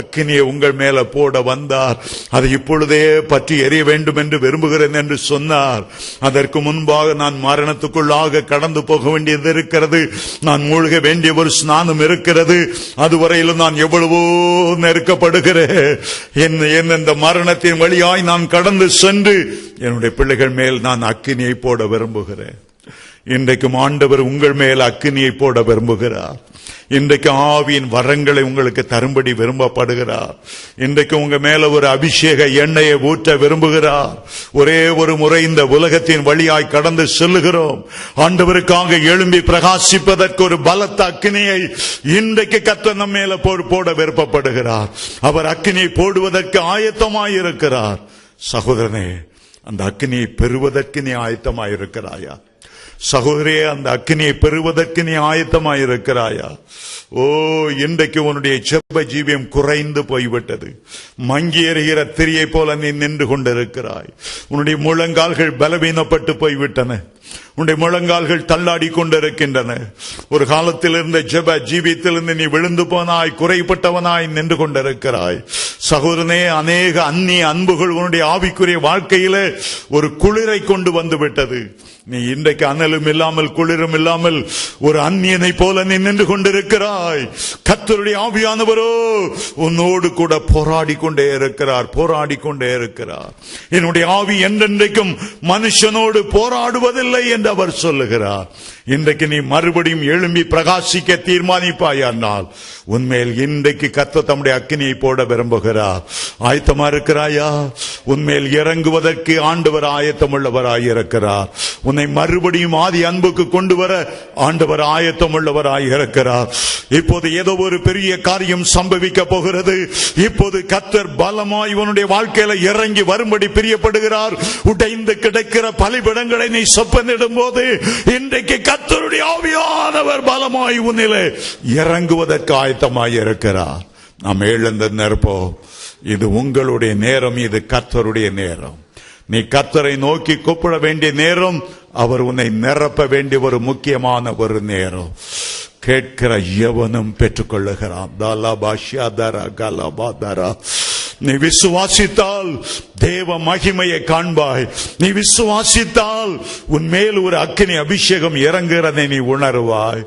அக்கினியை உங்கள் மேல போட வந்தார், அதை இப்பொழுதே பற்றி எரிய வேண்டும் என்று விரும்புகிறேன் என்று சொன்னார். அதற்கு முன்பாக நான் மரணத்துக்குள்ளாக கடந்து போக வேண்டியது இருக்கிறது, நான் மூழ்க வேண்டிய ஒரு ஸ்நானம் இருக்கிறது. அதுவரையிலும் நான் எவ்வளவோ நெருக்கப்படுகிறேன். இந்த மரணத்தின் வழியாய் நான் கடந்து சென்று என்னுடைய பிள்ளைகள் மேல் நான் அக்கினியை போட விரும்புகிறேன். இன்றைக்கும் ஆண்டவர் உங்கள் மேல் அக்கினியை போட விரும்புகிறார். இன்றைக்கு ஆவியின் வரங்களை உங்களுக்கு தரும்படி விரும்பப்படுகிறார். இன்றைக்கு உங்க மேல ஒரு அபிஷேக எண்ணெயை ஊற்ற விரும்புகிறார். ஒரே ஒரு முறை இந்த உலகத்தின் வழியாய் கடந்து செல்லுகிறோம். ஆண்டவருக்காக எழும்பி பிரகாசிப்பதற்கு ஒரு பலத்த அக்கினியை இன்றைக்கு கர்த்தர் நம்ம மேல போட விருப்பப்படுகிறார். அவர் அக்கினியை போடுவதற்கு ஆயத்தமாயிருக்கிறார். சகோதரனே, அந்த அக்கினியை பெறுவதற்கு நீ ஆயத்தமாயிருக்கிறாயா? சகோதரியே, அந்த அக்கினியை பெறுவதற்கு நீ ஆயத்தமாயிருக்கிறாயா? ஓ, இன்றைக்கு உன்னுடைய ஜெப ஜீவியம் குறைந்து போய்விட்டது. மங்கி எறிகிற திரியை போல நீ நின்று கொண்டிருக்கிறாய். உன்னுடைய முழங்கால்கள் பலவீனப்பட்டு போய்விட்டன. உன்னுடைய முழங்கால்கள் தள்ளாடி கொண்டிருக்கின்றன. ஒரு காலத்தில் இருந்த ஜெப ஜீவியத்திலிருந்து நீ விழுந்து போனாய், குறைப்பட்டவனாய் நின்று கொண்டிருக்கிறாய். சகோதரனே, அநேக அந்நிய அன்புகள் உன்னுடைய ஆவிக்குரிய வாழ்க்கையில ஒரு குளிரை கொண்டு வந்து விட்டது. நீ இன்றைக்கு அனலும் இல்லாமல் குளிரும் இல்லாமல் ஒரு அந்நியனை போல நீ நின்று கொண்டிருக்கிறாய். கர்த்தருடைய ஆவியானவரோ உன்னோடு கூட போராடி கொண்டே இருக்கிறார். என்னுடைய ஆவி என்றென்றைக்கும் மனுஷனோடு போராடுவதில்லை என்று அவர் சொல்லுகிறார். இன்றைக்கு நீ மறுபடியும் எழும்பி பிரகாசிக்க தீர்மானிப்பாயானால் உன்மேல் இன்றைக்கு கர்த்தர் தம்முடைய அக்கினியை போட விரும்புகிறார். ஆயத்தமா இருக்கிறாயா? உன்மேல் இறங்குவதற்கு ஆண்டவர் ஆயத்தம் உள்ளவராயிருக்கிறார். உன்னை மறுபடியும் ஆதி அன்புக்கு கொண்டு வர ஆண்டவர் ஆயத்தம் உள்ளவராயிருக்கிறார். இப்போது ஏதோ ஒரு பெரிய காரியம் சம்பவிக்க போகிறது. இப்போது கர்த்தர் பலமாய் உன்னுடைய வாழ்க்கையில இறங்கி வரும்படி பிரியப்படுகிறார். உடைந்து கிடக்கிற பலிபீடங்களை நீ சொப்பனிடும் போது இன்றைக்கு கர்த்தருடைய ஆவியானவர் பலமாய் உன்னிலே இறங்குவதற்கு ஆயத்தமாய் இருக்கிறார். நாம் எழுந்து நிற்போம். இது உங்களுடைய நேரம், இது கர்த்தருடைய நேரம். நீ கர்த்தரை நோக்கி கூப்பிட வேண்டிய நேரம், அவர் உன்னை நிரப்ப வேண்டிய ஒரு முக்கியமான ஒரு நேரம். கேட்கிற எவனும் பெற்றுக்கொள்ளுகிறான். நீ விசுவாசித்தால் தேவ மகிமையை காண்பாய். நீ விசுவாசித்தால் உன் மேல் ஒரு அக்கினி அபிஷேகம் இறங்குகிறதை நீ உணர்வாய்.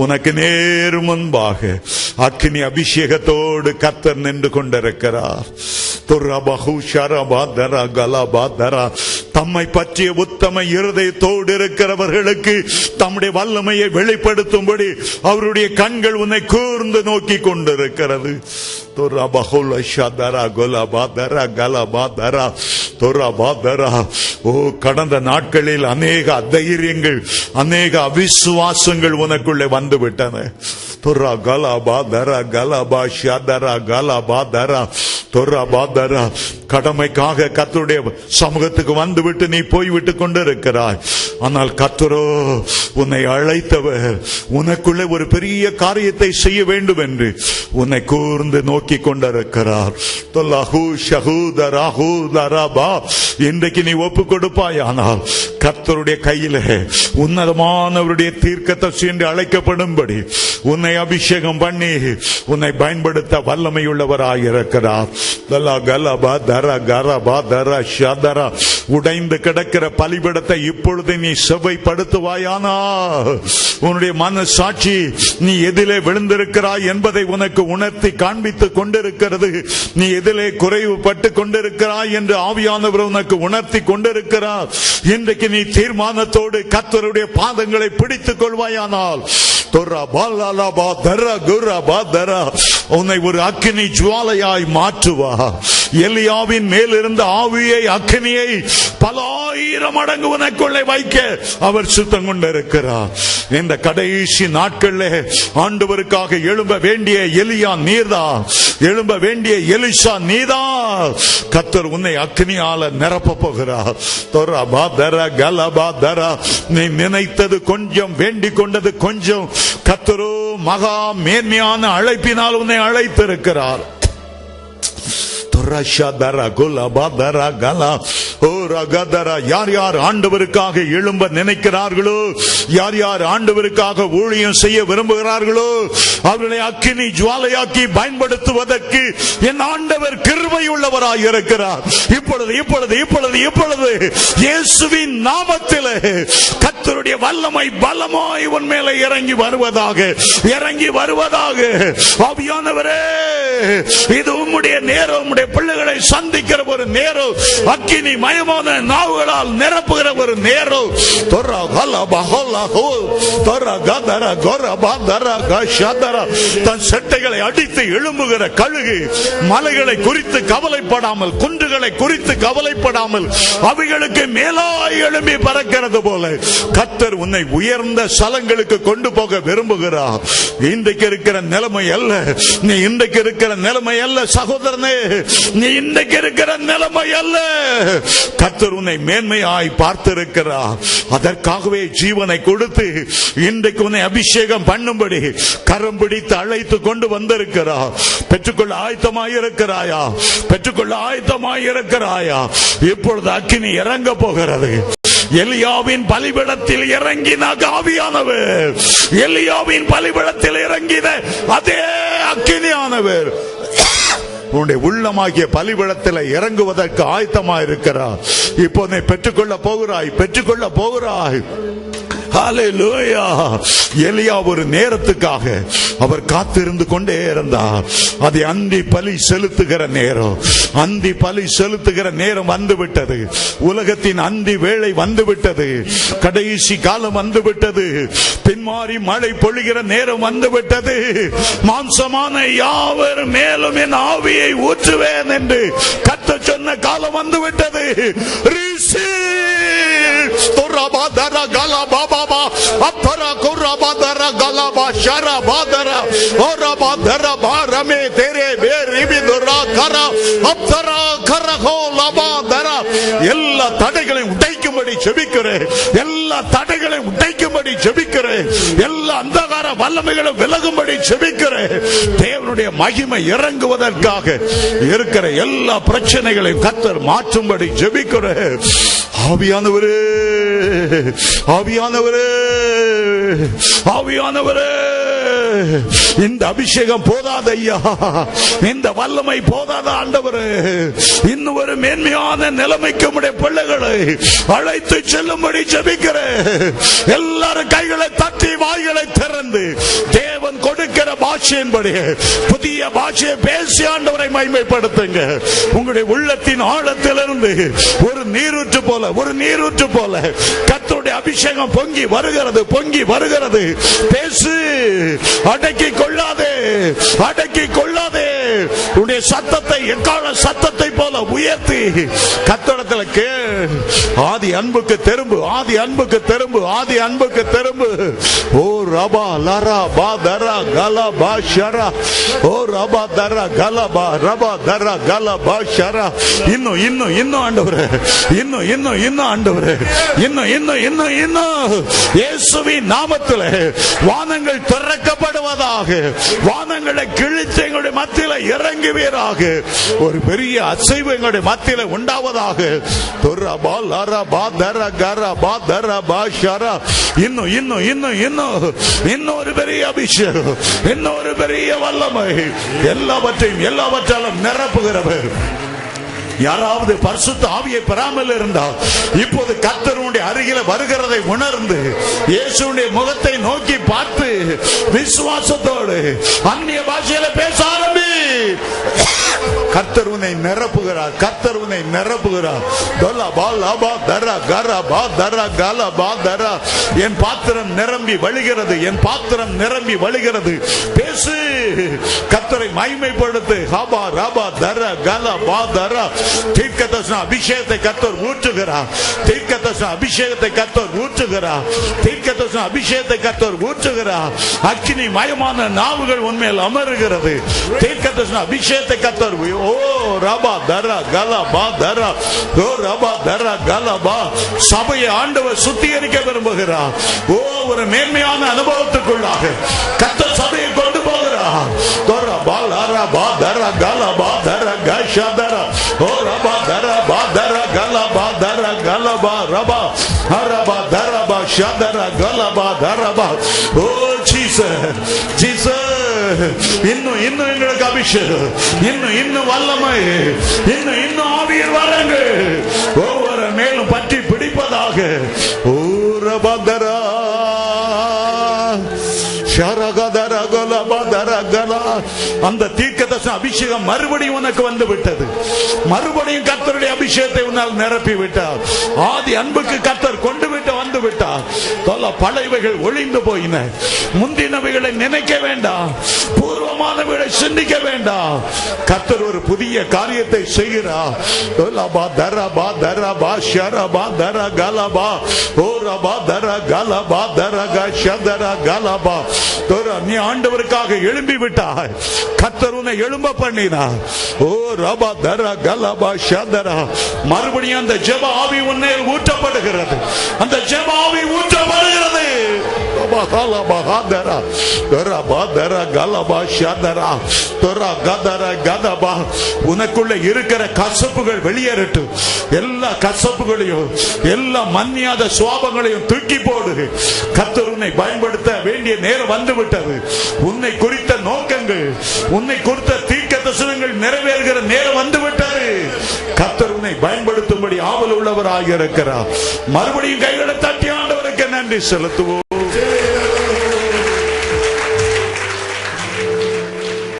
உனக்கு நேர் முன்பாக அக்கினி அபிஷேகத்தோடு கர்த்தர் நின்று கொண்டிருக்கிறார். தம்மை பற்றிய உத்தம இருதயத்தோடு இருக்கிறவர்களுக்கு தம்முடைய வல்லமையை வெளிப்படுத்தும்படி அவருடைய கண்கள் உன்னை கூர்ந்து நோக்கி கொண்டிருக்கிறது. கடந்த நாட்களில் அநேக அதைரியங்கள், அநேக அவிசுவாசங்கள் உனக்குள்ளே வந்துவிட்டன. கடமைக்காக கர்த்தருடைய சமூகத்துக்கு வந்துவிட்டு நீ போய்விட்டு கொண்டிருக்கிறாய். ஆனால் கர்த்தரோ உன்னை அழைத்தவர் உனக்குள்ளே ஒரு பெரிய காரியத்தை செய்ய வேண்டும் என்று உன்னை கூர்ந்து நோக்கி கொண்டிருக்கிறார். இன்றைக்கு நீ ஒப்பு கொடுப்பாயானால் கர்த்தருடைய கையிலே உன்னதமானவருடைய தீர்க்கதரிசி என்று அழைக்கப்படும்படி உன்னை அபிஷேகம் பண்ணி உன்னை பயன்படுத்த வல்லமையுள்ளவராயிருக்கிறார். உடைந்து கிடக்கிற பலிபீடத்தை இப்பொழுது நீ செவ்வைப்படுத்துவாயானா உன்னுடைய மனசாட்சி நீ எதிலே விழுந்திருக்கிறாய் என்பதை உனக்கு உணர்த்தி காண்பித்துக் கொண்டிருக்கிறது. நீ எதிலே குறைவுபட்டு கொண்டிருக்கிறாய் என்று ஆவியானவர் உனக்கு உணர்த்தி கொண்டிருக்கிறார். இன்றைக்கு நீ தீர்மானத்தோடு கர்த்தருடைய பாதங்களை பிடித்துக் கொள்வாயானால் உன்னை ஒரு அக்கினி ஜுவாலையாய் மாற்றுவா. எலியாவின் மேல் இருந்த ஆவியை, அக்கினியை பல ஆயிரம் மடங்கு உனக்குள்ளே வைக்க அவர் சுத்தம் கொண்டிருக்கிறார். இந்த கடைசி நாட்களில் ஆண்டவருக்காக எழும்ப வேண்டிய எலியா நீர்தான், எழும்ப வேண்டிய எலிசா நீதான். கர்த்தர் உன்னை அக்கினியால நிரப்ப போகிறார். நீ நினைத்தது கொஞ்சம், வேண்டிக் கொண்டது கொஞ்சம். கர்த்தரோ மகா மேன்மையான அழைப்பினால் உன்னை அழைத்திருக்கிறார். யார் யார் ஆண்டவருக்காக எழும்ப நினைக்கிறார்களோ, யார் யார் ஆண்டவருக்காக ஊழியம் செய்ய விரும்புகிறார்களோ அவர்களை அக்கினி ஜுவாலையாக்கி பயன்படுத்துவதற்கு என் ஆண்டவர் கிருபை உள்ளவராய் இருக்கிறார். இப்பொழுது இப்பொழுது இப்பொழுது இப்பொழுது இயேசுவின் நாமத்திலே கர்த்தருடைய வல்லமை பலமாய் உன் மேலே இறங்கி வருவதாக, இறங்கி வருவதாக. ஆவியானவரே, இது உம்முடைய நேரம், உம்முடைய பிள்ளைகளை சந்திக்கிற ஒரு நேரம், அக்கினி மயமான நாவுகளால் நிரப்புகிற ஒரு நேரம். தன் செட்டைகளை அடித்து எழும்புகிற கழுகு மலைகளை குறித்து கவலைப்படாமல், குன்றுகளை குறித்து கவலைப்படாமல் அவைகளுக்கு மேலாய் எழும்பி பறக்கிறது போல கர்த்தர் உன்னை உயர்ந்த ஸ்தலங்களுக்கு கொண்டு போக விரும்புகிறார். இன்றைக்கு இருக்கிற நிலைமை அல்ல, நீ இன்றைக்கு இருக்கிற இருக்கிற நிலைமை அல்ல சகோதரனே, நீ இன்றைக்கு இருக்கிற நிலைமை அல்ல. கர்த்தர் உன்னை மேன்மையாய் பார்த்திருக்கிறார். அதற்காகவே ஜீவனை கொடுத்து இன்றைக்கு உன்னை அபிஷேகம் பண்ணும்படி கரம் பிடித்து அழைத்து கொண்டு வந்திருக்கிறார். பெற்றுக்கொள்ள ஆயத்தமாயிருக்கிறாயா? பெற்றுக்கொள்ள ஆயத்தமாயிருக்கிறாயா? இப்பொழுது அக்கினி இறங்க போகிறது. எலியாவின் பலிபீடத்தில் இறங்கின ஆவியானவர், எலியாவின் பலிபீடத்தில் இறங்கின அதே அக்கினியானவர் உன்னுடைய உள்ளமாகிய பலிபீடத்தில் இறங்குவதற்கு ஆயத்தமாக இருக்கிறார். இப்போ நீ பெற்றுக்கொள்ள போகிறாய், பெற்றுக்கொள்ள போகிறாய். ஹல்லேலூயா. எலியா ஒரு நேரத்துக்காக அவர் காத்திருந்து கொண்டே இருந்தார். அது அந்தி பலி செலுத்துகிற நேரம், அந்தி பலி செலுத்துகிற நேரம் வந்துவிட்டது. உலகத்தின் அந்தி வேளை வந்துவிட்டது. கடைசி காலம் வந்துவிட்டது. பின்மாறி மழை பொழிகிற நேரம் வந்துவிட்டது. மாம்சமான யாவர் மேலும் என் ஆவியை ஊற்றுவேன் என்று கர்த்தர் சொன்ன காலம் வந்துவிட்டது. எல்லா தடைகளையும் உடைக்கும்படி ஜெபிக்கிறேன். எல்லா தடைகளையும் உடைக்கும்படி ஜெபிக்கிறேன். எல்லா அந்தகார வல்லமைகளும் விலகும்படி ஜெபிக்கிறேன். தேவனுடைய மகிமை இறங்குவதற்காக இருக்கிற எல்லா பிரச்சனைகளையும் கர்த்தர் மாற்றும்படி ஜெபிக்கிறேன். ஆவியானவரே, ஆவியானவரே, ஆவியானவரே, இந்த அபிஷேகம் போதாத ஐயா, இந்த வல்லமை போதாத ஆண்டவரே, இன்னும் ஒரு மேன்மையான நிலைமைக்கு உம்முடைய பிள்ளைகளை அழைத்து செல்லும்படி ஜெபிக்கிறேன். எல்லாரும் கைகளை தட்டி வாய்களை திறந்து தேவன் கொடுக்கிற பாஷையின்படி புதிய பாஷையை பேசி ஆண்டவரை மகிமைப்படுத்துங்க. உங்களுடைய உள்ளத்தின் ஆழத்திலிருந்து ஒரு நீரூற்று போல, ஒரு நீரூற்று போல கர்த்தருடைய அபிஷேகம் பொங்கி வருகிறது, பொங்கி வருகிறது. பேசு, அடக்கி கொள்ளாதே, அடக்கி கொள்ளாதே. உன்னுடைய சத்தத்தை எக்கால சத்தத்தை போல உயர்த்தி கர்த்தரிடத்தில் கேள். ஆதி அன்புக்கு திரும்பு, ஆதி அன்புக்கு திரும்பு, ஆதி அன்புக்கு திரும்பு. ஓ ரபா லரா பா தரா கலா பா ஷரா, ஓ ரபா தரா கலா பா ரபா தரா கலா பா ஷரா. இன்னும் இன்னும் இன்னும் ஆண்டவரே, இன்னும் இன்னும் இன்னும் ஆண்டவரே, இன்னும் இன்னும் இன்னும் இன்னும் இயேசுவின் நாமத்தில் வானங்கள் திறக்கப்படுவதாக, வானங்களை கிழித்து எங்களுடைய மத்தியில இறங்குவீராக. ஒரு பெரிய அசைவு எங்களுடைய மத்தியில உண்டாவதாக. இன்னும் இன்னும் இன்னும் இன்னும் இன்னொரு பெரிய அபிஷேகம், இன்னொரு பெரிய வல்லமை, எல்லாவற்றையும் எல்லாவற்றாலும் நிரப்புகிறவர். யாராவது பரிசுத்த ஆவியை பெறாமல் இருந்தால் இப்போது கர்த்தருடைய அருகில வருகிறதை உணர்ந்து இயேசுவின் முகத்தை நோக்கி பார்த்து விசுவாசத்தோடு அந்நிய பாஷையில பேச ஆரம்பி. கர்த்தர் உன்னை நிரப்புகிறார், கர்த்தர் உன்னை நிரப்புகிறார். என் பாத்திரம் நிரம்பி வழிகிறது, என் பாத்திரம் நிரம்பி வழிகிறது. பேசு, கர்த்தரை மகிமைப்படுத்து. ஹபா ரபா தர கல பா தர. தீர்க்கதரிசன அபிஷேகத்தை கர்த்தர் ஊற்றுகிறார், தீர்க்கதரிசன அபிஷேகத்தை கர்த்தர் ஊற்றுகிறார், தீர்க்கதரிசன அபிஷேகத்தை கர்த்தர் ஊற்றுகிறார். அக்கினி மயமான நாவுகள் உண்மையில் அமருகிறது. தீர்க்கதரிசன அபிஷேகத்தை கர்த்தர் ஓ ரபா தர கல பா தர, ஓ ரபா தர கல பா. சபையை ஆண்டவர் சுத்திகரிக்க விரும்புகிறார். ஓ ஒரு மேன்மையான அனுபவத்துக்குள்ளாக கர்த்தர் சபையை கொண்டு போகிறார். ரபா லரா பா தர கல பா தர கஷ தர, ஓ ரபா தர பா தர கல பா தர கல பா ரபா ரபா தர பா ஷதர கல பா தர பா. ஓ ஜீசஸ், ஜீசஸ், இன்னும் இன்னும் எங்களுக்கு அபிஷேகம், இன்னும் இன்னும் வல்லமை, இன்னும் இன்னும் ஆவியின் வரங்கள் ஒவ்வொரு மேலும் பற்றி பிடிப்பதாக. ஓ ரபா தர அந்த தீர்க்கதரிசன அபிஷேகம் மறுபடியும் உனக்கு வந்து விட்டது. மறுபடியும் கர்த்தருடைய அபிஷேகத்தை உன்னால் நிரப்பி விட்டார். ஆதி அன்புக்கு கர்த்தர் கொண்டு விட்டு வந்து விட்டார். பழையவைகள் ஒளிந்து போயின, முந்தினவைகளை நினைக்க வேண்டாம். பூர்வமான வீடை சிந்திக்க வேண்டாம். கர்த்தர் ஒரு புதிய காரியத்தை செய்கிறார். நீ ஆண்டவருக்காக எழும்பி விட்டாய். கர்த்தர் உன்னை எழும்ப பண்ணினார். ஓ ரபா தர கலபா ஷதரா. மறுபடியும் அந்த ஜெப ஆவி உன்னை ஊற்றப்படுகிறது. அந்த ஜெப ஆவி ஊற்றப்படுகிறது. உனக்குள்ள இருக்கிற கசப்புகள் வெளியேறட்டும். எல்லா கசப்புகளையும் எல்லா மன்னியாத சுவாபங்களையும் தூக்கி போடு. கர்த்தர் உன்னை பயன்படுத்த வேண்டிய நேரம் வந்துவிட்டது. உன்னை குறித்த நோக்கங்கள், உன்னை குறித்த தீர்க்கதரிசனங்கள் நிறைவேறுகிற நேரம் வந்துவிட்டது. கர்த்தர் உன்னை பயன்படுத்தும்படி ஆவல் உள்ளவராக இருக்கிறார். மறுபடியும் கைகளை தட்டி ஆண்டவருக்கு நன்றி செலுத்துவோம்.